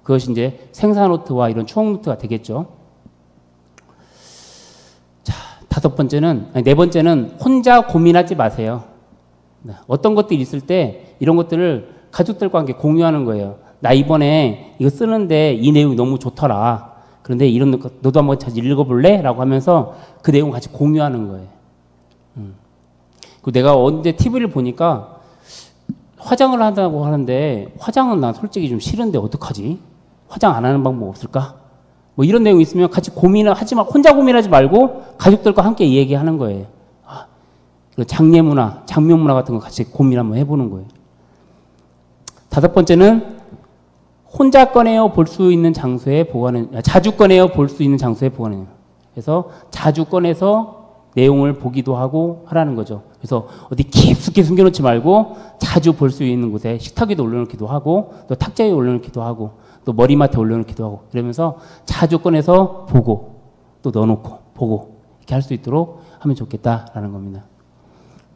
그것이 이제 생사노트와 이런 추억노트가 되겠죠. 자, 네 번째는 혼자 고민하지 마세요. 어떤 것들이 있을 때 이런 것들을 가족들과 함께 공유하는 거예요. 나 이번에 이거 쓰는데 이 내용이 너무 좋더라. 그런데 이런 거 너도 한번 다시 읽어볼래? 라고 하면서 그 내용을 같이 공유하는 거예요. 그리고 내가 언제 TV를 보니까 화장을 한다고 하는데 화장은 난 솔직히 좀 싫은데 어떡하지? 화장 안 하는 방법 없을까? 뭐 이런 내용이 있으면 같이 고민을 하지 마. 혼자 고민하지 말고 가족들과 함께 얘기하는 거예요. 장례문화, 장면문화 같은 거 같이 고민 한번 해보는 거예요. 5번째는 혼자 꺼내어 볼 수 있는 장소에 보관은, 자주 꺼내어 볼 수 있는 장소에 보관해요. 그래서 자주 꺼내서 내용을 보기도 하고 하라는 거죠. 그래서 어디 깊숙이 숨겨놓지 말고 자주 볼 수 있는 곳에 식탁 위에도 올려놓기도 하고 또 탁자 위에 올려놓기도 하고 또 머리맡에 올려놓기도 하고 그러면서 자주 꺼내서 보고 또 넣어놓고 보고 이렇게 할 수 있도록 하면 좋겠다라는 겁니다.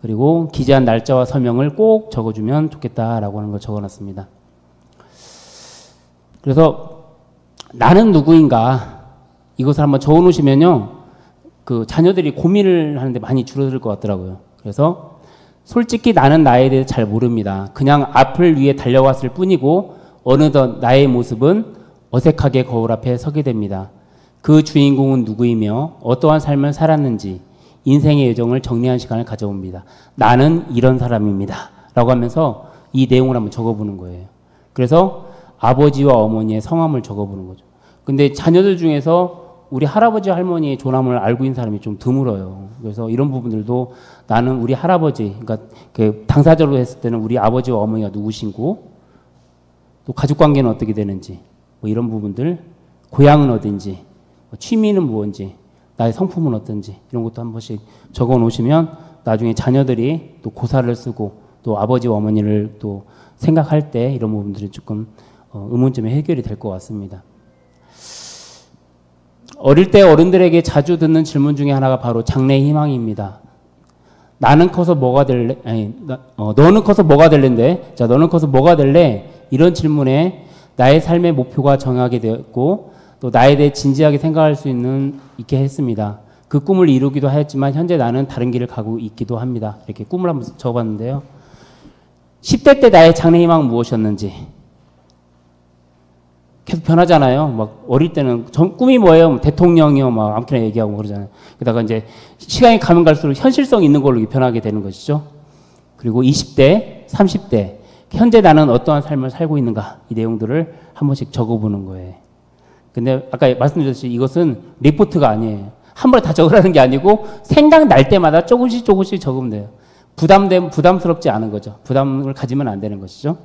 그리고 기재한 날짜와 서명을 꼭 적어주면 좋겠다라고 하는 걸 적어놨습니다. 그래서 나는 누구인가 이것을 한번 적어놓으시면요. 그 자녀들이 고민을 하는데 많이 줄어들 것 같더라고요. 그래서 솔직히 나는 나에 대해 잘 모릅니다. 그냥 앞을 위해 달려왔을 뿐이고 어느덧 나의 모습은 어색하게 거울 앞에 서게 됩니다. 그 주인공은 누구이며 어떠한 삶을 살았는지 인생의 여정을 정리한 시간을 가져옵니다. 나는 이런 사람입니다. 라고 하면서 이 내용을 한번 적어보는 거예요. 그래서 아버지와 어머니의 성함을 적어보는 거죠. 근데 자녀들 중에서 우리 할아버지 할머니의 존함을 알고 있는 사람이 좀 드물어요. 그래서 이런 부분들도 나는 우리 할아버지, 그러니까 그 당사자로 했을 때는 우리 아버지와 어머니가 누구신고, 또 가족 관계는 어떻게 되는지, 뭐 이런 부분들, 고향은 어딘지, 취미는 무엇인지, 나의 성품은 어떤지 이런 것도 한 번씩 적어 놓으시면 나중에 자녀들이 또 고사를 쓰고 또 아버지와 어머니를 또 생각할 때 이런 부분들이 조금 의문점이 해결이 될 것 같습니다. 어릴 때 어른들에게 자주 듣는 질문 중에 하나가 바로 장래 희망입니다. 나는 커서 뭐가 될래? 너는 커서 뭐가 될랜데? 자, 너는 커서 뭐가 될래? 이런 질문에 나의 삶의 목표가 정하게 되었고 또 나에 대해 진지하게 생각할 수 있게 했습니다. 그 꿈을 이루기도 하였지만 현재 나는 다른 길을 가고 있기도 합니다. 이렇게 꿈을 한번 적어봤는데요. 10대 때 나의 장래 희망은 무엇이었는지 계속 변하잖아요. 막 어릴 때는 꿈이 뭐예요? 대통령이요, 막 아무렇게나 얘기하고 그러잖아요. 게다가 이제 시간이 가면 갈수록 현실성 있는 걸로 변하게 되는 것이죠. 그리고 20대, 30대 현재 나는 어떠한 삶을 살고 있는가 이 내용들을 한 번씩 적어보는 거예요. 근데 아까 말씀드렸듯이 이것은 리포트가 아니에요. 한 번에 다 적으라는 게 아니고 생각날 때마다 조금씩 적으면 돼요. 부담스럽지 않은 거죠. 부담을 가지면 안 되는 것이죠.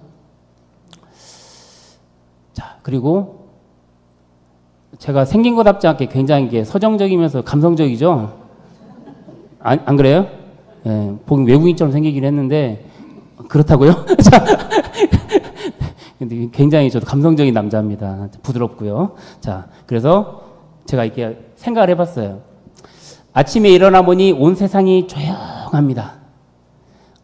자, 그리고 제가 생긴 것답지 않게 굉장히 서정적이면서 감성적이죠. 안 그래요? 예, 보기 외국인처럼 생기긴 했는데 그렇다고요? 자, 근데 굉장히 저도 감성적인 남자입니다. 부드럽고요. 자, 그래서 제가 이렇게 생각을 해봤어요. 아침에 일어나 보니 온 세상이 조용합니다.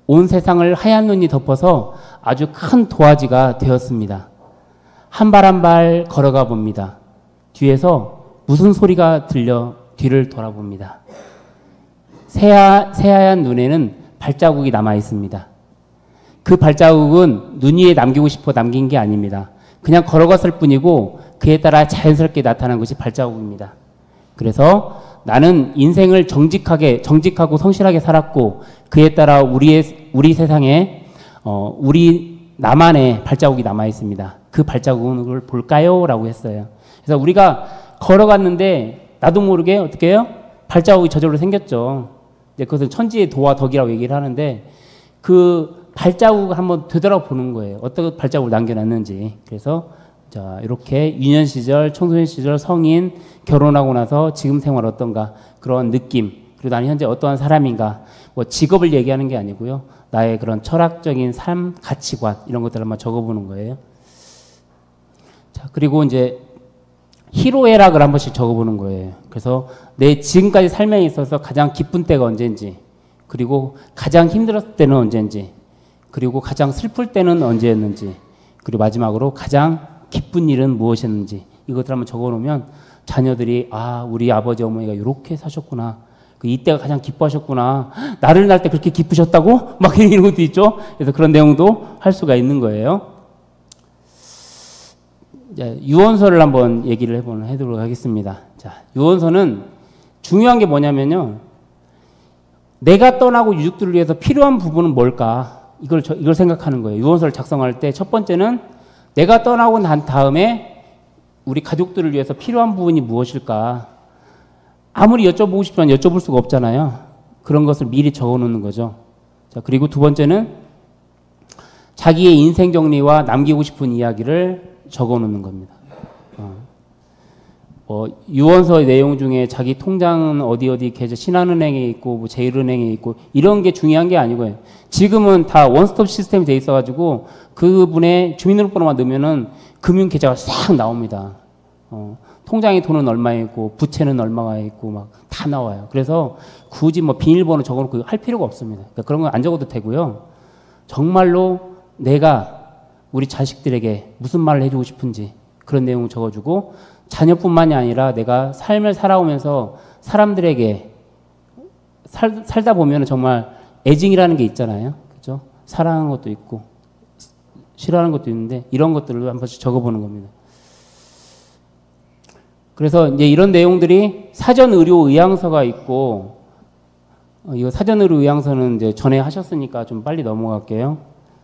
온 세상을 하얀 눈이 덮어서 아주 큰 도화지가 되었습니다. 한 발 한 발 걸어가 봅니다. 뒤에서 무슨 소리가 들려 뒤를 돌아봅니다. 새하얀 눈에는 발자국이 남아 있습니다. 그 발자국은 눈 위에 남기고 싶어 남긴 게 아닙니다. 그냥 걸어갔을 뿐이고 그에 따라 자연스럽게 나타난 것이 발자국입니다. 그래서 나는 인생을 정직하고 성실하게 살았고 그에 따라 우리 세상에 우리 나만의 발자국이 남아 있습니다. 그 발자국을 볼까요? 라고 했어요. 그래서 우리가 걸어갔는데 나도 모르게 어떻게 해요? 발자국이 저절로 생겼죠. 이제 그것은 천지의 도와 덕이라고 얘기를 하는데 그 발자국을 한번 되돌아보는 거예요. 어떤 발자국을 남겨놨는지. 그래서 자, 이렇게 유년 시절, 청소년 시절, 성인, 결혼하고 나서 지금 생활 어떤가 그런 느낌. 그리고 나는 현재 어떠한 사람인가. 뭐 직업을 얘기하는 게 아니고요. 나의 그런 철학적인 삶, 가치관 이런 것들을 한번 적어보는 거예요. 자, 그리고 이제 희로애락을 한 번씩 적어보는 거예요. 그래서 내 지금까지 삶에 있어서 가장 기쁜 때가 언제인지, 그리고 가장 힘들었을 때는 언제인지, 그리고 가장 슬플 때는 언제였는지, 그리고 마지막으로 가장 기쁜 일은 무엇이었는지 이것들 한번 적어놓으면 자녀들이 아 우리 아버지 어머니가 이렇게 사셨구나, 이때가 가장 기뻐하셨구나, 나를 낳을 때 그렇게 기쁘셨다고 막 이런 것도 있죠. 그래서 그런 내용도 할 수가 있는 거예요. 이제 유언서를 한번 얘기를 해보도록 하겠습니다. 자, 유언서는 중요한 게 뭐냐면요, 내가 떠나고 유족들을 위해서 필요한 부분은 뭘까? 이걸 생각하는 거예요. 유언서를 작성할 때 첫 번째는 내가 떠나고 난 다음에 우리 가족들을 위해서 필요한 부분이 무엇일까? 아무리 여쭤보고 싶지만 여쭤볼 수가 없잖아요. 그런 것을 미리 적어놓는 거죠. 자, 그리고 두 번째는 자기의 인생 정리와 남기고 싶은 이야기를 적어놓는 겁니다. 유언서의 내용 중에 자기 통장은 어디 계좌 신한은행에 있고 뭐 제일은행에 있고 이런 게 중요한 게 아니고요. 지금은 다 원스톱 시스템이 돼 있어가지고 그분의 주민등록번호만 넣으면은 금융 계좌가 싹 나옵니다. 통장에 돈은 얼마 있고 부채는 얼마가 있고 막 다 나와요. 그래서 굳이 뭐 비밀번호 적어놓고 할 필요가 없습니다. 그러니까 그런 건 안 적어도 되고요. 정말로 내가 우리 자식들에게 무슨 말을 해주고 싶은지 그런 내용을 적어주고, 자녀뿐만이 아니라 내가 삶을 살아오면서 사람들에게 살다 보면 정말 애증이라는 게 있잖아요. 그죠? 사랑하는 것도 있고 싫어하는 것도 있는데 이런 것들을 한 번씩 적어보는 겁니다. 그래서 이제 이런 내용들이 사전 의료 의향서가 있고, 이거 사전 의료 의향서는 이제 전에 하셨으니까 좀 빨리 넘어갈게요.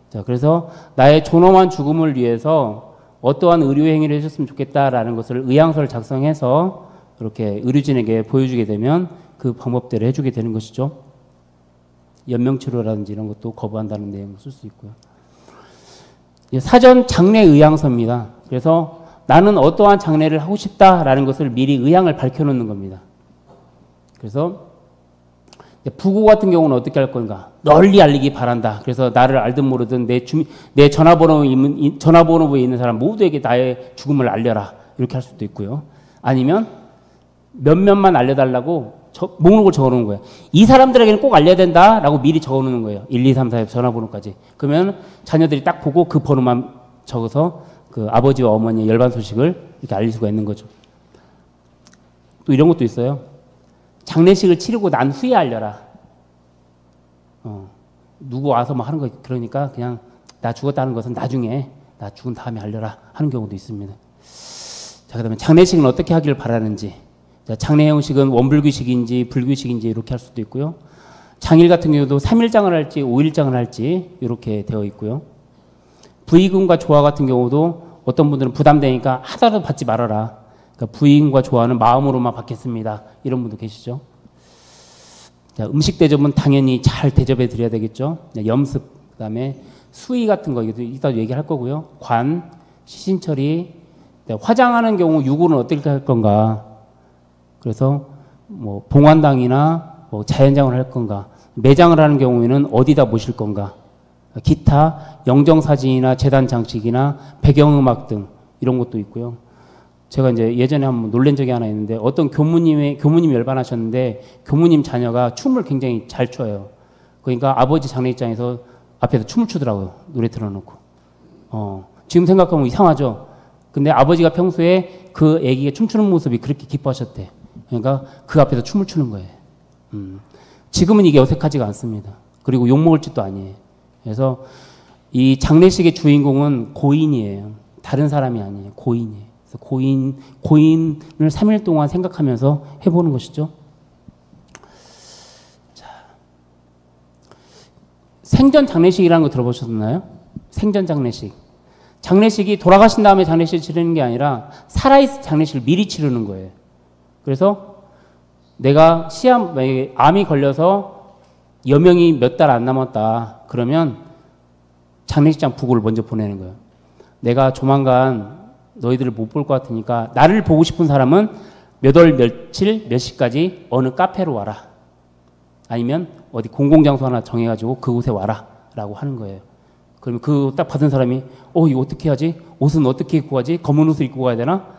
자, 그래서 나의 존엄한 죽음을 위해서 어떠한 의료 행위를 해줬으면 좋겠다라는 것을 의향서를 작성해서 이렇게 의료진에게 보여주게 되면 그 방법대로 해주게 되는 것이죠. 연명치료라든지 이런 것도 거부한다는 내용을 쓸 수 있고요. 사전 장례 의향서입니다. 그래서 나는 어떠한 장례를 하고 싶다라는 것을 미리 의향을 밝혀놓는 겁니다. 그래서 부고 같은 경우는 어떻게 할 건가? 널리 알리기 바란다. 그래서 나를 알든 모르든 내 전화번호부에 있는 사람 모두에게 나의 죽음을 알려라. 이렇게 할 수도 있고요. 아니면 몇몇만 알려달라고 목록을 적어놓은 거예요. 이 사람들에게는 꼭 알려야 된다라고 미리 적어놓는 거예요. 1, 2, 3, 4 전화번호까지. 그러면 자녀들이 딱 보고 그 번호만 적어서 그 아버지와 어머니의 열반 소식을 이렇게 알릴 수가 있는 거죠. 또 이런 것도 있어요. 장례식을 치르고 난 후에 알려라. 누구 와서 뭐 하는 거 그러니까 그냥 나 죽었다는 것은 나중에 나 죽은 다음에 알려라 하는 경우도 있습니다. 자, 그다음에 장례식은 어떻게 하기를 바라는지. 자, 장례 형식은 원불규식인지 불규식인지 이렇게 할 수도 있고요. 장일 같은 경우도 3일장을 할지 5일장을 할지 이렇게 되어 있고요. 부의금과 조화 같은 경우도 어떤 분들은 부담되니까 하나도 받지 말아라. 그러니까 부의금과 조화는 마음으로만 받겠습니다. 이런 분도 계시죠. 자, 음식 대접은 당연히 잘 대접해 드려야 되겠죠. 염습, 그다음에 수의 같은 거 이따 얘기할 거고요. 관, 시신 처리, 화장하는 경우 유골은 어떻게 할 건가. 그래서 뭐 봉환당이나 뭐 자연장을 할 건가. 매장을 하는 경우에는 어디다 모실 건가. 기타 영정사진이나 재단 장식이나 배경음악 등 이런 것도 있고요. 제가 이제 예전에 한번 놀란 적이 하나 있는데 어떤 교무님이 열반하셨는데 교무님 자녀가 춤을 굉장히 잘 춰요. 그러니까 아버지 장례 입장에서 앞에서 춤을 추더라고요. 노래 틀어놓고. 지금 생각하면 이상하죠. 근데 아버지가 평소에 그 아기가 춤추는 모습이 그렇게 기뻐하셨대. 그러니까 그 앞에서 춤을 추는 거예요. 지금은 이게 어색하지가 않습니다. 그리고 욕먹을 짓도 아니에요. 그래서 이 장례식의 주인공은 고인이에요. 다른 사람이 아니에요. 고인이에요. 그래서 고인을 3일 동안 생각하면서 해보는 것이죠. 자, 생전 장례식이라는 거 들어보셨나요? 생전 장례식. 장례식이 돌아가신 다음에 장례식을 치르는 게 아니라 살아있을 장례식을 미리 치르는 거예요. 그래서 내가 암이 걸려서 여명이 몇 달 안 남았다. 그러면 장례식장 부고를 먼저 보내는 거예요. 내가 조만간 너희들을 못 볼 것 같으니까 나를 보고 싶은 사람은 몇 월 며칠 몇 시까지 어느 카페로 와라. 아니면 어디 공공장소 하나 정해가지고 그곳에 와라 라고 하는 거예요. 그러면 그 딱 받은 사람이 이거 어떻게 하지? 옷은 어떻게 입고 가지? 검은 옷을 입고 가야 되나?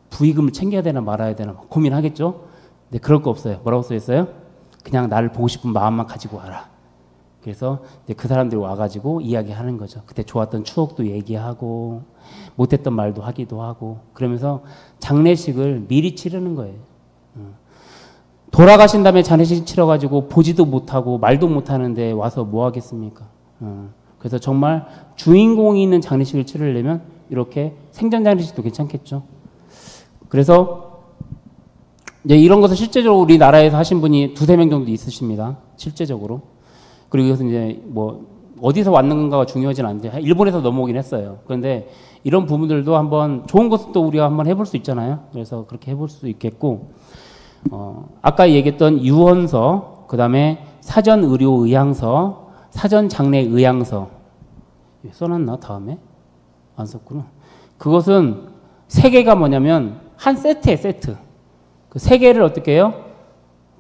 부의금을 챙겨야 되나 말아야 되나 고민하겠죠? 근데 그럴 거 없어요. 뭐라고 써있어요? 그냥 나를 보고 싶은 마음만 가지고 와라. 그래서 이제 그 사람들이 와가지고 이야기하는 거죠. 그때 좋았던 추억도 얘기하고 못했던 말도 하기도 하고 그러면서 장례식을 미리 치르는 거예요. 돌아가신 다음에 장례식 치러가지고 보지도 못하고 말도 못하는데 와서 뭐 하겠습니까? 그래서 정말 주인공이 있는 장례식을 치르려면 이렇게 생전 장례식도 괜찮겠죠. 그래서 이제 이런 것을 실제적으로 우리나라에서 하신 분이 2-3명 정도 있으십니다. 실제적으로. 그리고 이것은 이제 뭐 어디서 왔는가가 중요하진 않은데 일본에서 넘어오긴 했어요. 그런데 이런 부분들도 한번 좋은 것도 우리가 한번 해볼 수 있잖아요. 그래서 그렇게 해볼 수 있겠고 아까 얘기했던 유언서, 그 다음에 사전 의료 의향서, 사전 장례 의향서 써놨나 다음에? 안 썼구나. 그것은 3개가 뭐냐면 한 세트에 세트. 그 3개를 어떻게 해요?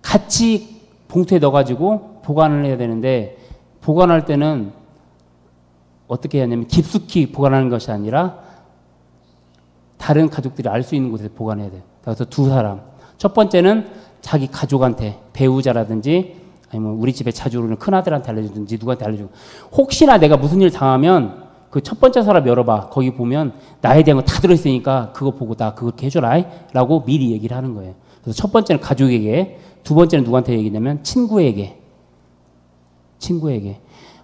같이 봉투에 넣어가지고 보관을 해야 되는데 보관할 때는 어떻게 하냐면 깊숙이 보관하는 것이 아니라 다른 가족들이 알 수 있는 곳에서 보관해야 돼요. 그래서 2사람. 첫 번째는 자기 가족한테, 배우자라든지 아니면 우리 집에 자주 오는 큰아들한테 알려주든지 누구한테 알려주고 혹시나 내가 무슨 일 당하면 그 첫 번째 서랍 열어봐. 거기 보면 나에 대한 거 다 들어있으니까 그거 보고 나 그렇게 해줘라 라고 미리 얘기를 하는 거예요. 그래서 첫 번째는 가족에게, 2번째는 누구한테 얘기냐면 친구에게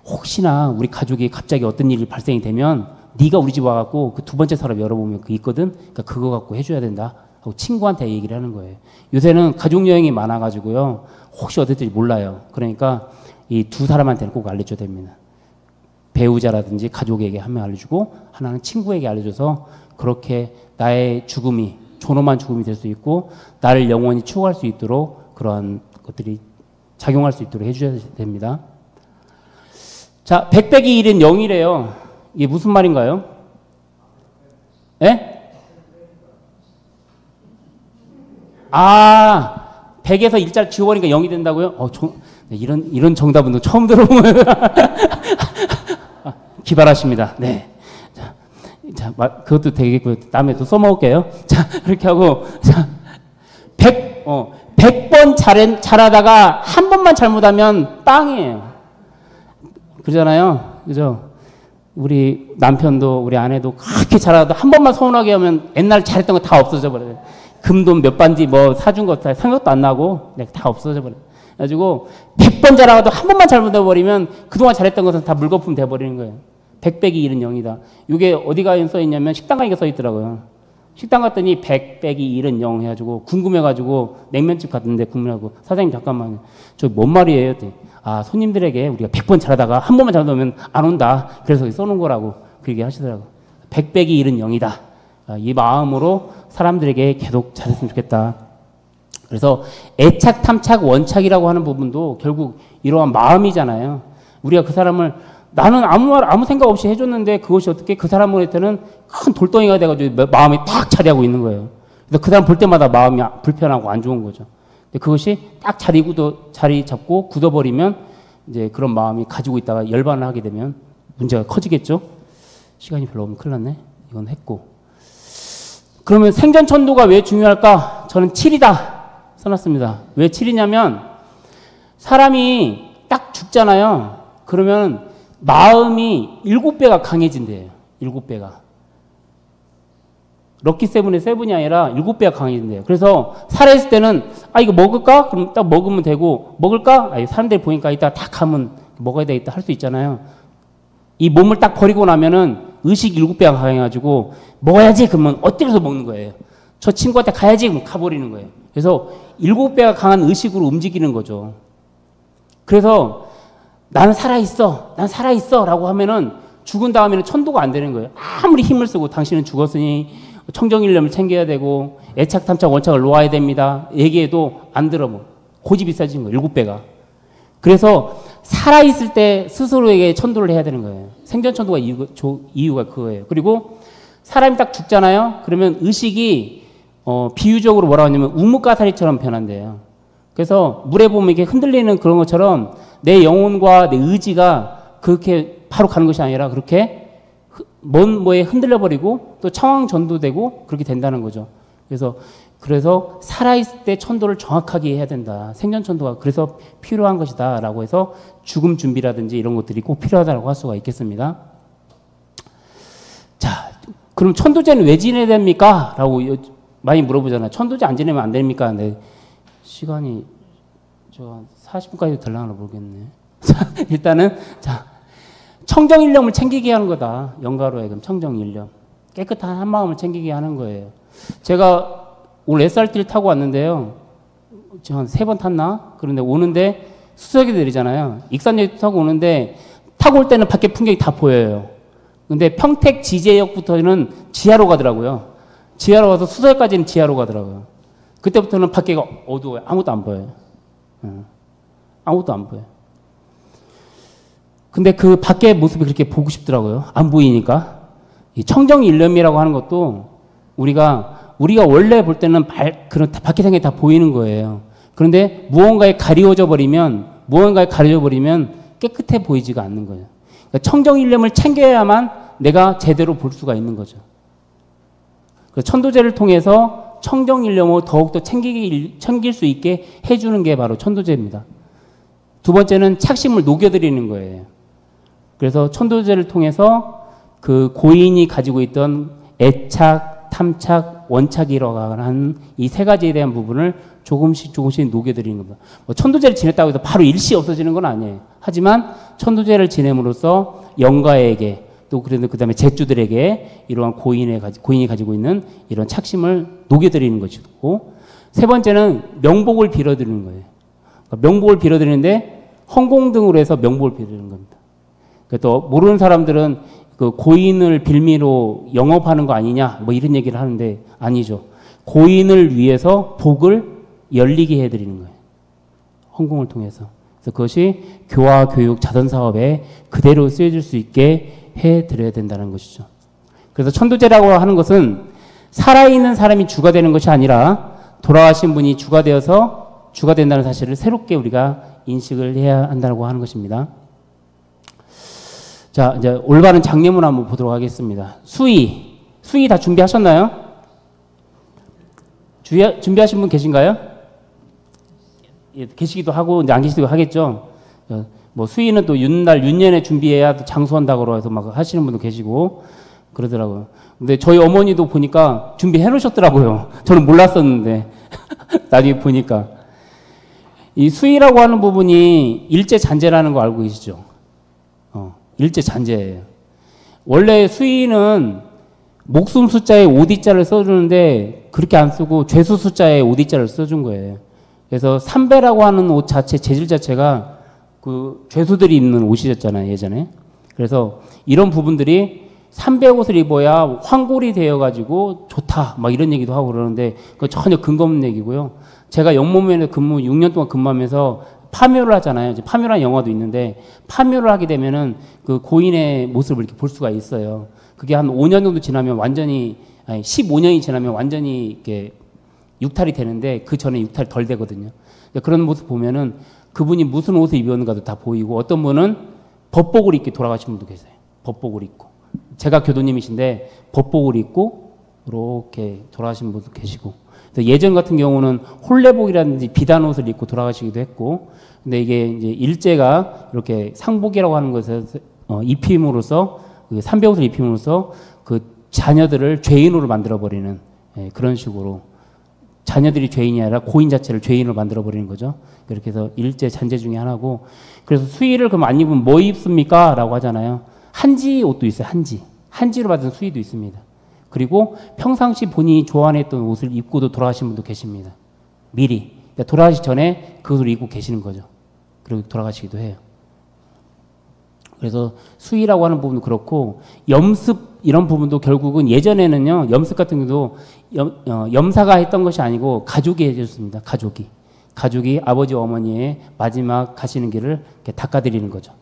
혹시나 우리 가족이 갑자기 어떤 일이 발생이 되면 네가 우리 집 와갖고 그 2번째 서랍 열어보면 그게 있거든. 그러니까 그거 갖고 해줘야 된다 하고 친구한테 얘기를 하는 거예요. 요새는 가족여행이 많아가지고요. 혹시 어떨지 몰라요. 그러니까 이 2사람한테는 꼭 알려줘야 됩니다. 배우자라든지 가족에게 한 명 알려주고 하나는 친구에게 알려줘서 그렇게 나의 죽음이 존엄한 죽음이 될 수 있고 나를 영원히 추구할 수 있도록 그러한 것들이 작용할 수 있도록 해주셔야 됩니다. 자, 100 빼기 1은 0이래요. 이게 무슨 말인가요? 예? 100에서 1자를 지워버리니까 0이 된다고요? 이런 정답은 처음 들어보면 기발하십니다. 네. 자, 그것도 되겠고요. 다음에 또 써먹을게요. 자, 이렇게 하고, 자, 100번 잘하다가 한 번만 잘못하면 빵이에요. 그러잖아요. 그죠? 우리 남편도 우리 아내도 그렇게 잘하다 한 번만 서운하게 하면 옛날 잘했던 거 다 없어져 버려요. 금돈 몇 반지 뭐 사준 거 다 생각도 안 나고 다 없어져 버려요. 그래가지고 100번 잘하고도 한 번만 잘못해버리면 그동안 잘했던 것은 다 물거품 돼버리는 거예요. 100 빼기 1은 0이다. 이게 어디가 써있냐면 식당 가니까 써있더라고요. 식당 갔더니 100 빼기 1은 0 해가지고 궁금해가지고 냉면집 갔는데 궁금해하고 사장님 잠깐만요. 저 뭔 말이에요? 손님들에게 우리가 100번 잘하다가 한 번만 잘못하면 안 온다. 그래서 써놓은 거라고 그 얘기 하시더라고요. 100 빼기 1은 0이다. 이 마음으로 사람들에게 계속 잘했으면 좋겠다. 그래서 애착, 탐착, 원착이라고 하는 부분도 결국 이러한 마음이잖아요. 우리가 그 사람을 나는 아무 생각 없이 해줬는데 그것이 어떻게 그 사람한테는 큰 돌덩이가 돼가지고 마음이 딱 자리하고 있는 거예요. 그래서 그 사람 볼 때마다 마음이 불편하고 안 좋은 거죠. 근데 그것이 딱 자리 잡고 굳어버리면 이제 그런 마음이 가지고 있다가 열반을 하게 되면 문제가 커지겠죠. 시간이 별로 없으면 큰일 났네. 이건 했고. 그러면 생전천도가 왜 중요할까? 저는 7이다 써놨습니다. 왜 7이냐면 사람이 딱 죽잖아요. 그러면 마음이 7배가 강해진대요. 7배가. 럭키 세븐의 세븐이 아니라 7배가 강해진대요. 그래서 살아있을 때는 이거 먹을까? 그럼 딱 먹으면 되고 먹을까? 사람들이 보니까 이따 딱 가면 먹어야 되겠다 할 수 있잖아요. 이 몸을 딱 버리고 나면은 의식 7배가 강해가지고 먹어야지 그러면 어떻게해서 먹는 거예요. 저 친구한테 가야지 그럼 가버리는 거예요. 그래서 7배가 강한 의식으로 움직이는 거죠. 그래서 나는 살아있어 라고 하면은 죽은 다음에는 천도가 안 되는 거예요. 아무리 힘을 쓰고 당신은 죽었으니 청정일념을 챙겨야 되고 애착, 탐착, 원착을 놓아야 됩니다. 얘기해도 안 들어. 고집이 세진 거예요. 7배가. 그래서 살아있을 때 스스로에게 천도를 해야 되는 거예요. 생전천도가 이유가 그거예요. 그리고 사람이 딱 죽잖아요. 그러면 의식이 비유적으로 뭐라고 하냐면 우뭇가사리처럼 변한대요. 그래서 물에 보면 이렇게 흔들리는 그런 것처럼 내 영혼과 내 의지가 그렇게 바로 가는 것이 아니라 그렇게 먼 뭐에 흔들려버리고 또 청황전도되고 그렇게 된다는 거죠. 그래서 살아있을 때 천도를 정확하게 해야 된다. 생전천도가 그래서 필요한 것이다 라고 해서 죽음 준비라든지 이런 것들이 꼭 필요하다고 할 수가 있겠습니다. 자, 그럼 천도제는 왜 지내야 됩니까? 라고 많이 물어보잖아요. 천도제 안 지내면 안 됩니까? 근데 시간이 40분까지 되려나 모르겠네. 자, 일단은 청정일념을 챙기게 하는 거다. 영가로의 청정일념. 깨끗한 한마음을 챙기게 하는 거예요. 제가 오늘 SRT를 타고 왔는데요. 한 3번 탔나? 그런데 오는데 수석이 내리잖아요. 익산역 타고 오는데 타고 올 때는 밖에 풍경이 다 보여요. 근데 평택 지제역부터는 지하로 가더라고요. 지하로 가서 수서역까지는 지하로 가더라고요. 그때부터는 밖에가 어두워요. 아무것도 안 보여요. 아무것도 안 보여요. 근데 그 밖의 모습이 그렇게 보고 싶더라고요. 안 보이니까. 이 청정일념이라고 하는 것도 우리가 원래 볼 때는 그런 밖에 생각이 다 보이는 거예요. 그런데 무언가에 가려져 버리면 깨끗해 보이지가 않는 거예요. 그러니까 청정일념을 챙겨야만 내가 제대로 볼 수가 있는 거죠. 그래서 천도제를 통해서 청정일념을 더욱더 챙길 수 있게 해주는 게 바로 천도제입니다. 두 번째는 착심을 녹여드리는 거예요. 그래서 천도제를 통해서 그 고인이 가지고 있던 애착, 탐착, 원착이라고 하는 이 세 가지에 대한 부분을 조금씩 녹여드리는 겁니다. 천도제를 지냈다고 해서 바로 일시 없어지는 건 아니에요. 하지만 천도제를 지냄으로써 영가에게 또 그 다음에 제주들에게 이러한 고인이 가지고 있는 이런 착심을 녹여드리는 것이고, 세 번째는 명복을 빌어드리는 거예요. 그러니까 명복을 빌어드리는데 헌공등으로 해서 명복을 빌어드리는 겁니다. 또 모르는 사람들은 그 고인을 빌미로 영업하는 거 아니냐 이런 얘기를 하는데 아니죠. 고인을 위해서 복을 열리게 해드리는 거예요. 헌공을 통해서. 그래서 그것이 교화, 교육, 자선 사업에 그대로 쓰여질 수 있게 해드려야 된다는 것이죠. 그래서 천도제라고 하는 것은 살아있는 사람이 주가 되는 것이 아니라 돌아가신 분이 주가 되어서 주가 된다는 사실을 새롭게 우리가 인식을 해야 한다고 하는 것입니다. 자, 이제 올바른 장례문 한번 보도록 하겠습니다. 수의 다 준비하셨나요? 준비하신 분 계신가요? 예, 계시기도 하고 이제 안 계시기도 하겠죠. 뭐 수의는 또 윤날 윤년에 준비해야 장수한다고 해서 막 하시는 분도 계시고 그러더라고요. 근데 저희 어머니도 보니까 준비해 놓으셨더라고요. 저는 몰랐었는데 나중에 보니까 이 수의라고 하는 부분이 일제 잔재라는 거 알고 계시죠? 일제 잔재예요. 원래 수의는 목숨 숫자에 오디자를 써주는데 그렇게 안 쓰고 죄수 숫자에 오디자를 써준 거예요. 그래서 삼배라고 하는 옷 자체, 재질 자체가 그 죄수들이 입는 옷이었잖아요, 예전에. 그래서 이런 부분들이 삼배 옷을 입어야 황골이 되어가지고 좋다, 막 이런 얘기도 하고 그러는데 그거 전혀 근거 없는 얘기고요. 제가 영모면에 6년 동안 근무하면서 파묘를 하잖아요. 이제 파묘라는 영화도 있는데 파묘를 하게 되면은 그 고인의 모습을 이렇게 볼 수가 있어요. 그게 한 5년 정도 지나면 완전히, 아니 15년이 지나면 완전히 이렇게 육탈이 되는데 그 전에 육탈이 덜 되거든요. 그런 모습 보면은 그분이 무슨 옷을 입었는가도 다 보이고 어떤 분은 법복을 입고 돌아가신 분도 계세요. 법복을 입고. 제가 교도님이신데 법복을 입고 이렇게 돌아가신 분도 계시고. 예전 같은 경우는 홀레복이라든지 비단 옷을 입고 돌아가시기도 했고, 근데 이게 이제 일제가 이렇게 상복이라고 하는 것을 입힘으로써 그 삼배 옷을 입힘으로써 그 자녀들을 죄인으로 만들어 버리는 그런 식으로 자녀들이 죄인이 아니라 고인 자체를 죄인으로 만들어 버리는 거죠. 그렇게 해서 일제 잔재 중에 하나고, 그래서 수의를 그럼 안 입으면 뭐 입습니까? 라고 하잖아요. 한지 옷도 있어요. 한지로 받은 수의도 있습니다. 그리고 평상시 본인이 좋아했던 옷을 입고도 돌아가신 분도 계십니다. 미리. 그러니까 돌아가시기 전에 그것을 입고 계시는 거죠. 그리고 돌아가시기도 해요. 그래서 수의라고 하는 부분도 그렇고, 염습 이런 부분도 결국은 예전에는요, 염습 같은 경우도 염사가 했던 것이 아니고 가족이 해줬습니다. 가족이 아버지 어머니의 마지막 가시는 길을 이렇게 닦아드리는 거죠.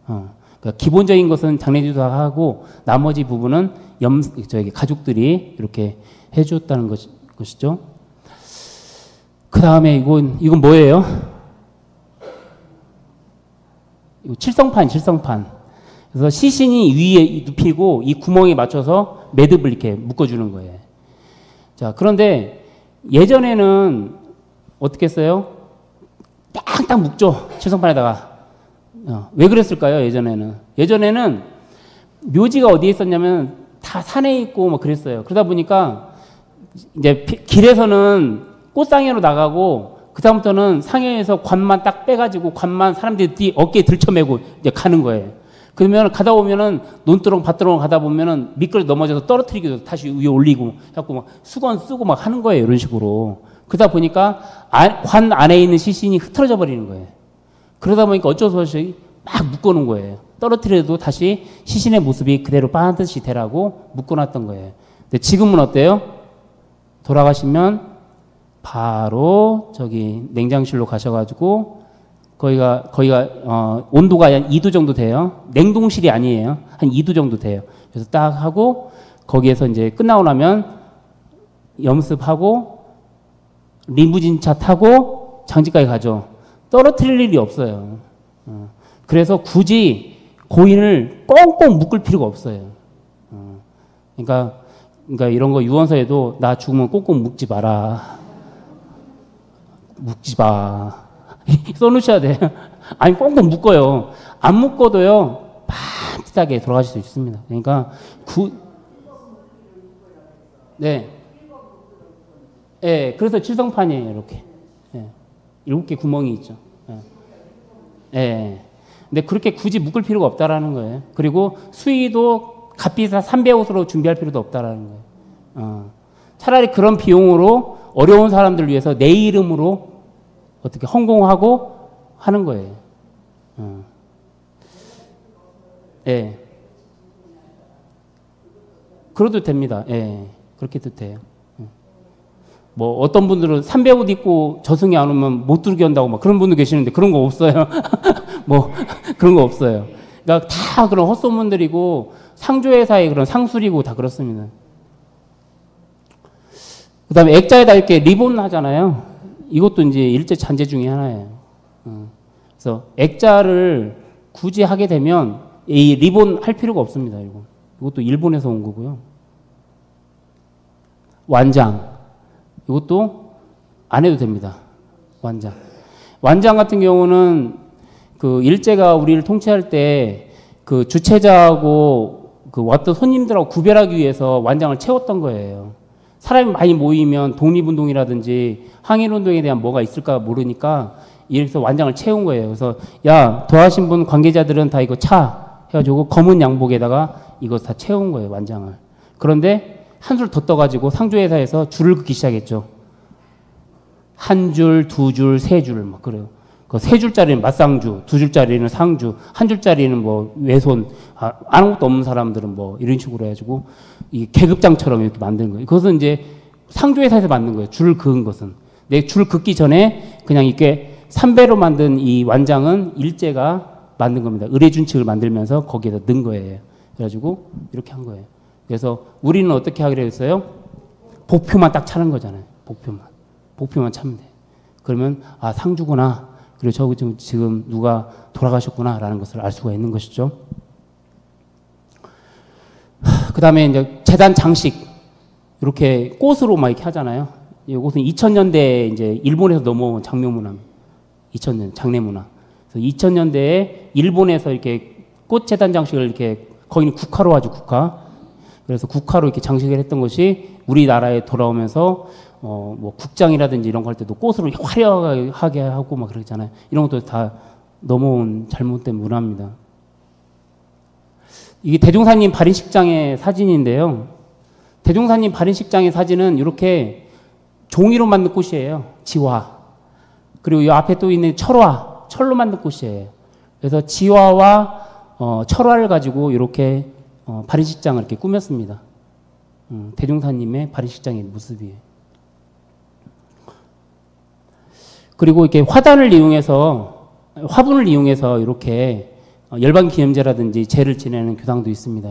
그러니까 기본적인 것은 장례주도 하고 나머지 부분은 가족들이 이렇게 해줬다는 것이죠. 그 다음에 이건 뭐예요? 이거 칠성판. 그래서 시신이 위에 눕히고 이 구멍에 맞춰서 매듭을 이렇게 묶어주는 거예요. 자, 그런데 예전에는 어떻게 했어요? 딱딱 묶죠. 칠성판에다가. 왜 그랬을까요? 예전에는 묘지가 어디에 있었냐면 다 산에 있고 뭐 그랬어요. 그러다 보니까 이제 길에서는 꽃상회로 나가고 그다음부터는 상해에서 관만 딱 빼가지고 관만 사람들이 어깨에 들쳐매고 이제 가는 거예요. 그러면 가다 보면은 논두렁 밭두렁 가다 보면은 미끄러 넘어져서 떨어뜨리기도 다시 위에 올리고 자꾸 막 수건 쓰고 막 하는 거예요. 이런 식으로. 그러다 보니까 관 안에 있는 시신이 흩어져 버리는 거예요. 그러다 보니까 어쩔 수 없이 막 묶어놓은 거예요. 떨어뜨려도 다시 시신의 모습이 그대로 반드시 되라고 묶어놨던 거예요. 근데 지금은 어때요? 돌아가시면 바로 저기 냉장실로 가셔가지고 거기가 온도가 한 2도 정도 돼요. 냉동실이 아니에요. 한 2도 정도 돼요. 그래서 딱 하고 거기에서 이제 끝나고 나면 염습하고 리무진차 타고 장지까지 가죠. 떨어뜨릴 일이 없어요. 그래서 굳이 고인을 꽁꽁 묶을 필요가 없어요. 그러니까 이런 거 유언서에도 나 죽으면 꽁꽁 묶지 마라. 묶지 마. 써놓으셔야 돼요. 아니, 꽁꽁 묶어요. 안 묶어도요, 반듯하게 돌아가실 수 있습니다. 그러니까, 네. 예, 그래서 칠성판이에요, 이렇게. 예. 7개 구멍이 있죠. 예. 예. 근데 그렇게 굳이 묶을 필요가 없다라는 거예요. 그리고 수의도 값비싸 삼배옷으로 준비할 필요도 없다라는 거예요. 차라리 그런 비용으로 어려운 사람들을 위해서 내 이름으로 어떻게 헌공하고 하는 거예요. 예. 그래도 됩니다. 예. 그렇게 해도 돼요. 뭐 어떤 분들은 300옷 입고 저승에 안 오면 못 들게 한다고 막 그런 분도 계시는데 그런 거 없어요. 뭐 그런 거 없어요. 그러니까 다 그런 헛소문들이고 상조회사의 그런 상술이고 다 그렇습니다. 그 다음에 액자에다 이렇게 리본 하잖아요. 이것도 이제 일제 잔재 중에 하나예요. 그래서 액자를 굳이 하게 되면 이 리본 할 필요가 없습니다. 이것도 일본에서 온 거고요. 완장. 이것도 안 해도 됩니다. 완장. 완장 같은 경우는 그 일제가 우리를 통치할 때 그 주체자하고 그 왔던 손님들하고 구별하기 위해서 완장을 채웠던 거예요. 사람이 많이 모이면 독립운동이라든지 항일운동에 대한 뭐가 있을까 모르니까 이래서 완장을 채운 거예요. 그래서 야, 도와신 분 관계자들은 다 이거 차 해가지고 검은 양복에다가 이거 다 채운 거예요. 완장을. 그런데 한술 더 떠가지고 상조회사에서 줄을 긋기 시작했죠. 한 줄, 두 줄, 세 줄, 막 그래요. 그 세 줄짜리는 맞상주, 두 줄짜리는 상주, 한 줄짜리는 뭐 외손, 아무것도 없는 사람들은 뭐 이런 식으로 해가지고 이 계급장처럼 이렇게 만드는 거예요. 그것은 이제 상조회사에서 만든 거예요. 줄을 그은 것은. 내 줄 긋기 전에 그냥 이렇게 삼배로 만든 이 완장은 일제가 만든 겁니다. 의례준칙을 만들면서 거기에다 넣은 거예요. 그래가지고 이렇게 한 거예요. 그래서 우리는 어떻게 하기로 했어요? 복표만 딱 차는 거잖아요. 복표만 차면 돼요. 그러면 아, 상주구나. 그리고 저 지금 누가 돌아가셨구나라는 것을 알 수가 있는 것이죠. 그 다음에 이제 재단 장식 이렇게 꽃으로 막 이렇게 하잖아요. 이것은 2000년대에 이제 일본에서 넘어온 장묘문화, 2000년 장례문화. 그래서 2000년대에 일본에서 이렇게 꽃 재단 장식을 이렇게 거기는 국화로 하죠, 국화. 그래서 국화로 이렇게 장식을 했던 것이 우리나라에 돌아오면서 뭐 국장이라든지 이런 거 할 때도 꽃으로 화려하게 하고 막 그러잖아요. 이런 것도 다 넘어온 잘못된 문화입니다. 이게 대종사님 발인식장의 사진인데요. 대종사님 발인식장의 사진은 이렇게 종이로 만든 꽃이에요. 지화. 그리고 이 앞에 또 있는 철화, 철로 만든 꽃이에요. 그래서 지화와 철화를 가지고 이렇게 발인식장을 이렇게 꾸몄습니다. 대종사님의 발인식장의 모습이에요. 그리고 이렇게 화단을 이용해서, 화분을 이용해서 이렇게 열방기념제라든지 제를 지내는 교당도 있습니다.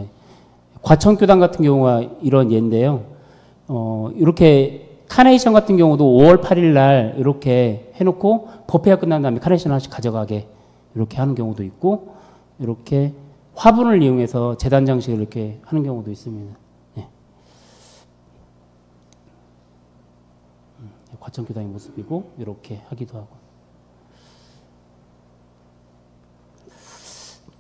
과천교당 같은 경우가 이런 예인데요. 이렇게 카네이션 같은 경우도 5월 8일 날 이렇게 해놓고 법회가 끝난 다음에 카네이션 하나씩 가져가게 이렇게 하는 경우도 있고, 이렇게 화분을 이용해서 제단 장식을 이렇게 하는 경우도 있습니다. 네. 과천교당의 모습이고 이렇게 하기도 하고.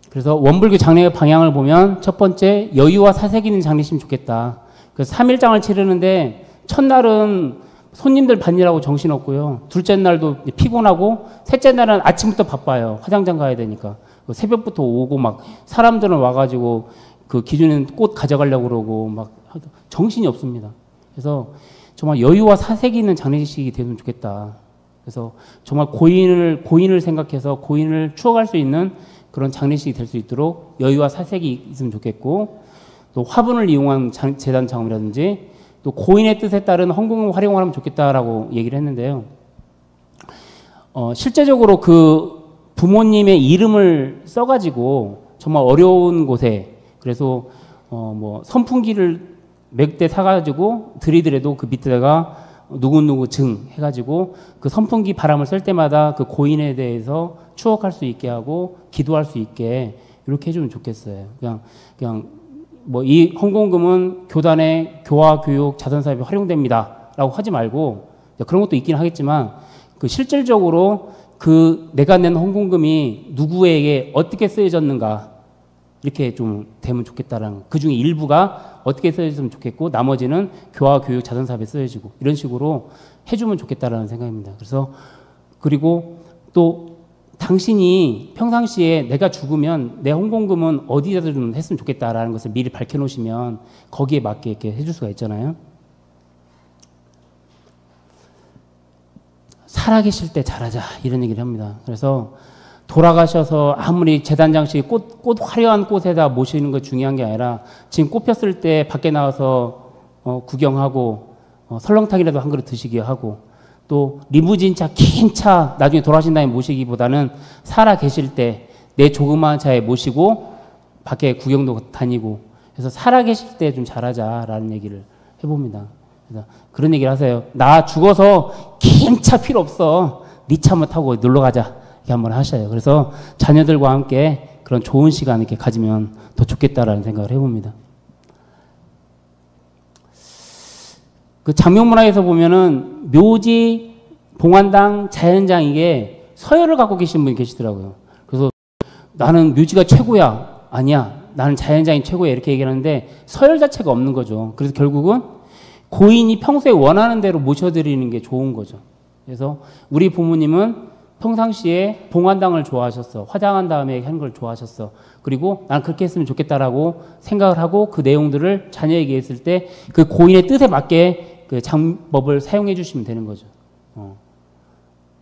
그래서 원불교 장례의 방향을 보면 첫 번째 여유와 사색이 있는 장례시면 좋겠다. 그래서 3일장을 치르는데 첫날은 손님들 밭일하고 정신없고요. 둘째 날도 피곤하고 셋째 날은 아침부터 바빠요. 화장장 가야 되니까. 새벽부터 오고 막 사람들은 와가지고 그 기준에는 꽃 가져가려고 그러고 막 정신이 없습니다. 그래서 정말 여유와 사색이 있는 장례식이 되면 좋겠다. 그래서 정말 고인을 생각해서 고인을 추억할 수 있는 그런 장례식이 될 수 있도록 여유와 사색이 있으면 좋겠고, 또 화분을 이용한 재단 장음이라든지 또 고인의 뜻에 따른 헌금을 활용을 하면 좋겠다라고 얘기를 했는데요. 실제적으로 그 부모님의 이름을 써가지고 정말 어려운 곳에, 그래서 뭐 선풍기를 몇 대 사가지고 들이더라도 그 밑에다가 누구누구 증 해가지고 그 선풍기 바람을 쐴 때마다 그 고인에 대해서 추억할 수 있게 하고 기도할 수 있게 이렇게 해주면 좋겠어요. 그냥 뭐 이 헌금금은 교단의 교화, 교육, 자선 사업에 활용됩니다라고 하지 말고, 그런 것도 있긴 하겠지만 그 실질적으로 그 내가 낸 헌금금이 누구에게 어떻게 쓰여졌는가 이렇게 좀 되면 좋겠다라는, 그 중에 일부가 어떻게 쓰여졌으면 좋겠고 나머지는 교화, 교육, 자선 사업에 쓰여지고 이런 식으로 해주면 좋겠다라는 생각입니다. 그래서 그리고 또 당신이 평상시에 내가 죽으면 내 헌금금은 어디다 좀 했으면 좋겠다라는 것을 미리 밝혀놓으시면 거기에 맞게 이렇게 해줄 수가 있잖아요. 살아계실 때 잘하자 이런 얘기를 합니다. 그래서 돌아가셔서 아무리 재단 장식 꽃 화려한 꽃에다 모시는 거 중요한 게 아니라 지금 꽃 폈을 때 밖에 나와서 구경하고 설렁탕이라도 한 그릇 드시게 하고, 또 리무진 차, 긴 차 나중에 돌아가신 다음에 모시기보다는 살아 계실 때 내 조그마한 차에 모시고 밖에 구경도 다니고, 그래서 살아 계실 때 좀 잘하자라는 얘기를 해봅니다. 그래서 그런 얘기를 하세요. 나 죽어서 긴 차 필요 없어. 네 차 한번 타고 놀러 가자. 이렇게 한번 하셔요. 그래서 자녀들과 함께 그런 좋은 시간 이렇게 가지면 더 좋겠다라는 생각을 해봅니다. 그 장명문화에서 보면은 묘지, 봉안당, 자연장 이게 서열을 갖고 계신 분이 계시더라고요. 그래서 나는 묘지가 최고야. 아니야. 나는 자연장이 최고야. 이렇게 얘기하는데 서열 자체가 없는 거죠. 그래서 결국은 고인이 평소에 원하는 대로 모셔드리는 게 좋은 거죠. 그래서 우리 부모님은 평상시에 봉안당을 좋아하셨어. 화장한 다음에 하는 걸 좋아하셨어. 그리고 난 그렇게 했으면 좋겠다라고 생각을 하고 그 내용들을 자녀에게 했을 때 그 고인의 뜻에 맞게 그 장법을 사용해 주시면 되는 거죠.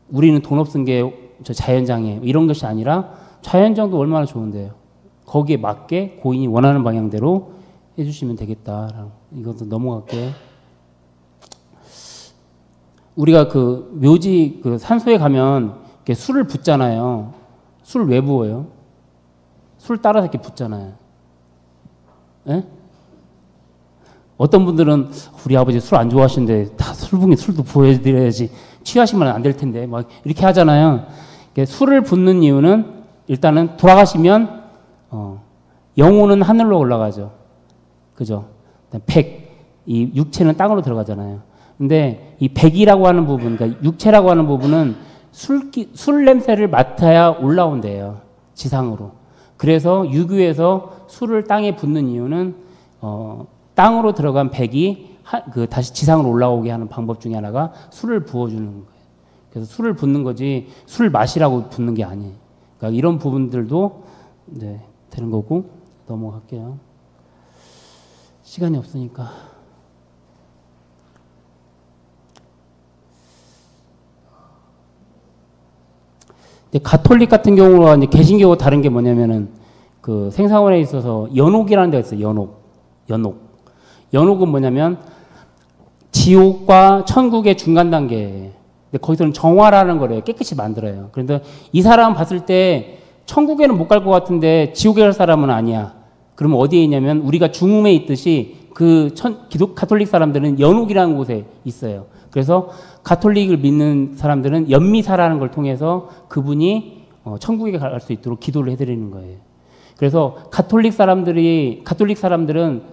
우리는 돈 없은 게 저 자연장이에요. 이런 것이 아니라 자연장도 얼마나 좋은데요. 거기에 맞게 고인이 원하는 방향대로 해주시면 되겠다라고. 이것도 넘어갈게요. 우리가 그 묘지 그 산소에 가면 이렇게 술을 붓잖아요. 술 왜 부어요? 술 따라서 이렇게 붓잖아요. 예? 어떤 분들은 우리 아버지 술 안 좋아하시는데 다 술도 부어드려야지 취하시면 안 될 텐데 막 이렇게 하잖아요. 술을 붓는 이유는 일단은 돌아가시면 영혼은 하늘로 올라가죠. 그죠? 이 육체는 땅으로 들어가잖아요. 근데 이 백이라고 하는 부분, 그러니까 육체라고 하는 부분은 술 냄새를 맡아야 올라온대요. 지상으로. 그래서 유교에서 술을 땅에 붓는 이유는 땅으로 들어간 백이 다시 지상으로 올라오게 하는 방법 중에 하나가 술을 부어주는 거예요. 그래서 술을 붓는 거지 술 마시라고 붓는 게 아니에요. 그러니까 이런 부분들도 네, 되는 거고. 넘어갈게요. 시간이 없으니까. 가톨릭 같은 경우와 이제 개신교와 다른 게 뭐냐면은 그 생사원에 있어서 연옥이라는 데가 있어요. 연옥은 뭐냐면 지옥과 천국의 중간 단계. 근데 거기서는 정화라는 거래요. 깨끗이 만들어요. 그런데 이 사람 봤을 때 천국에는 못 갈 것 같은데 지옥에 갈 사람은 아니야. 그러면 어디에 있냐면 우리가 중음에 있듯이 가톨릭 사람들은 연옥이라는 곳에 있어요. 그래서 가톨릭을 믿는 사람들은 연미사라는 걸 통해서 그분이 천국에 갈 수 있도록 기도를 해드리는 거예요. 그래서 가톨릭 사람들은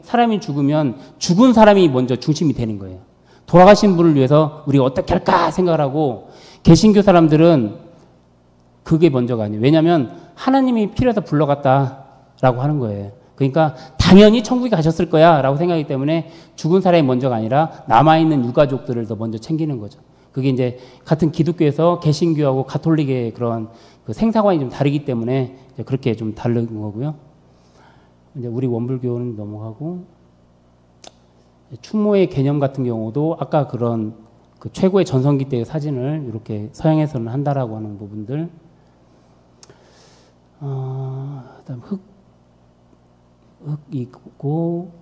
사람이 죽으면 죽은 사람이 먼저 중심이 되는 거예요. 돌아가신 분을 위해서 우리가 어떻게 할까 생각을 하고, 개신교 사람들은 그게 먼저가 아니에요. 왜냐하면 하나님이 필요해서 불러갔다라고 하는 거예요. 그러니까 당연히 천국에 가셨을 거야 라고 생각하기 때문에 죽은 사람이 먼저가 아니라 남아있는 유가족들을 더 먼저 챙기는 거죠. 그게 이제 같은 기독교에서 개신교하고 가톨릭의 그런 그 생사관이 좀 다르기 때문에 이제 그렇게 좀 다른 거고요. 이제 우리 원불교는 넘어가고, 충모의 개념 같은 경우도 아까 그런 그 최고의 전성기 때의 사진을 이렇게 서양에서는 한다라고 하는 부분들. 그다음 흙 있고,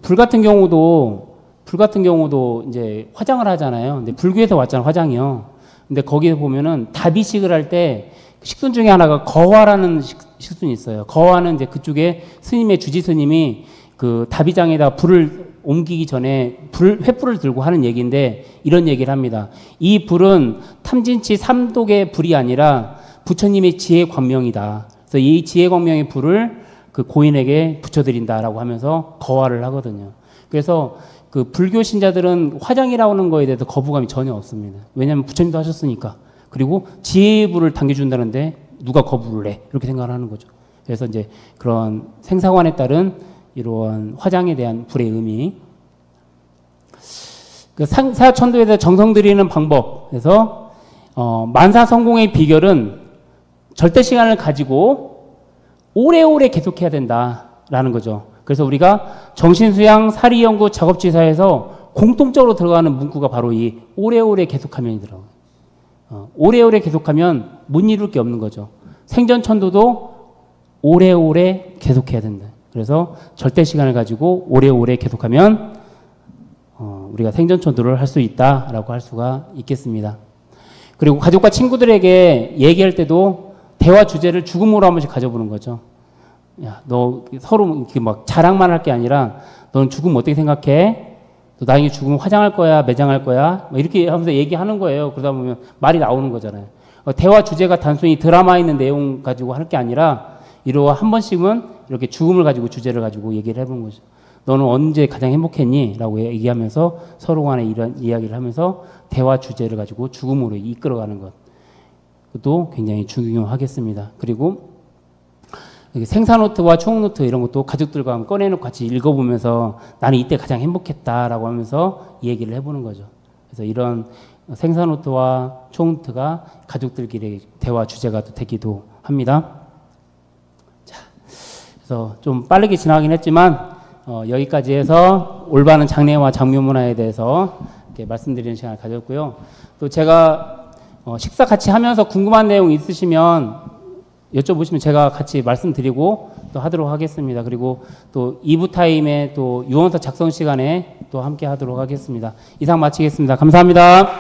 불 같은 경우도 이제 화장을 하잖아요. 근데 불교에서 왔잖아요, 화장이요. 근데 거기에 보면은 다비식을 할 때 식순 중에 하나가 거화라는 식순이 있어요. 거화는 이제 그쪽에 스님의 주지 스님이 그 다비장에다 불을 옮기기 전에 횃불을 들고 하는 얘기인데 이런 얘기를 합니다. 이 불은 탐진치 삼독의 불이 아니라 부처님의 지혜 광명이다. 그래서 이 지혜 광명의 불을 그 고인에게 붙여드린다라고 하면서 거화를 하거든요. 그래서 그 불교 신자들은 화장이라고 하는 거에 대해서 거부감이 전혀 없습니다. 왜냐하면 부처님도 하셨으니까. 그리고 지혜의 불을 당겨준다는데 누가 거부를 해? 이렇게 생각을 하는 거죠. 그래서 이제 그런 생사관에 따른 이러한 화장에 대한 불의 의미. 그 사천도에서 정성 들이는 방법. 그래서 만사 성공의 비결은 절대 시간을 가지고 오래오래 계속해야 된다라는 거죠. 그래서 우리가 정신수양, 사리연구, 작업지사에서 공통적으로 들어가는 문구가 바로 이 오래오래 계속하면이 들어가요. 오래오래 계속하면 못 이룰 게 없는 거죠. 생전천도도 오래오래 계속해야 된다. 그래서 절대 시간을 가지고 오래오래 계속하면 우리가 생존초도를 할 수 있다라고 할 수가 있겠습니다. 그리고 가족과 친구들에게 얘기할 때도 대화 주제를 죽음으로 한 번씩 가져보는 거죠. 야, 너 서로 이렇게 막 자랑만 할 게 아니라 너는 죽음 어떻게 생각해? 너 나중에 죽으면 화장할 거야, 매장할 거야? 뭐 이렇게 하면서 얘기하는 거예요. 그러다 보면 말이 나오는 거잖아요. 대화 주제가 단순히 드라마 있는 내용 가지고 할 게 아니라 이러한 한 번씩은 이렇게 죽음을 가지고 주제를 가지고 얘기를 해보는 거죠. 너는 언제 가장 행복했니? 라고 얘기하면서 서로 간에 이런 이야기를 하면서 대화 주제를 가지고 죽음으로 이끌어가는 것. 그것도 굉장히 중요하겠습니다. 그리고 생사노트와 추억노트 이런 것도 가족들과 꺼내놓고 같이 읽어보면서 나는 이때 가장 행복했다라고 하면서 얘기를 해보는 거죠. 그래서 이런 생사노트와 추억노트가 가족들끼리 대화 주제가 되기도 합니다. 자, 그래서 좀 빠르게 지나가긴 했지만 여기까지 해서 올바른 장례와 장묘 문화에 대해서 이렇게 말씀드리는 시간을 가졌고요. 또 제가 식사 같이 하면서 궁금한 내용 있으시면 여쭤보시면 제가 같이 말씀드리고 또 하도록 하겠습니다. 그리고 또 2부 타임에 또 유언서 작성 시간에 또 함께 하도록 하겠습니다. 이상 마치겠습니다. 감사합니다.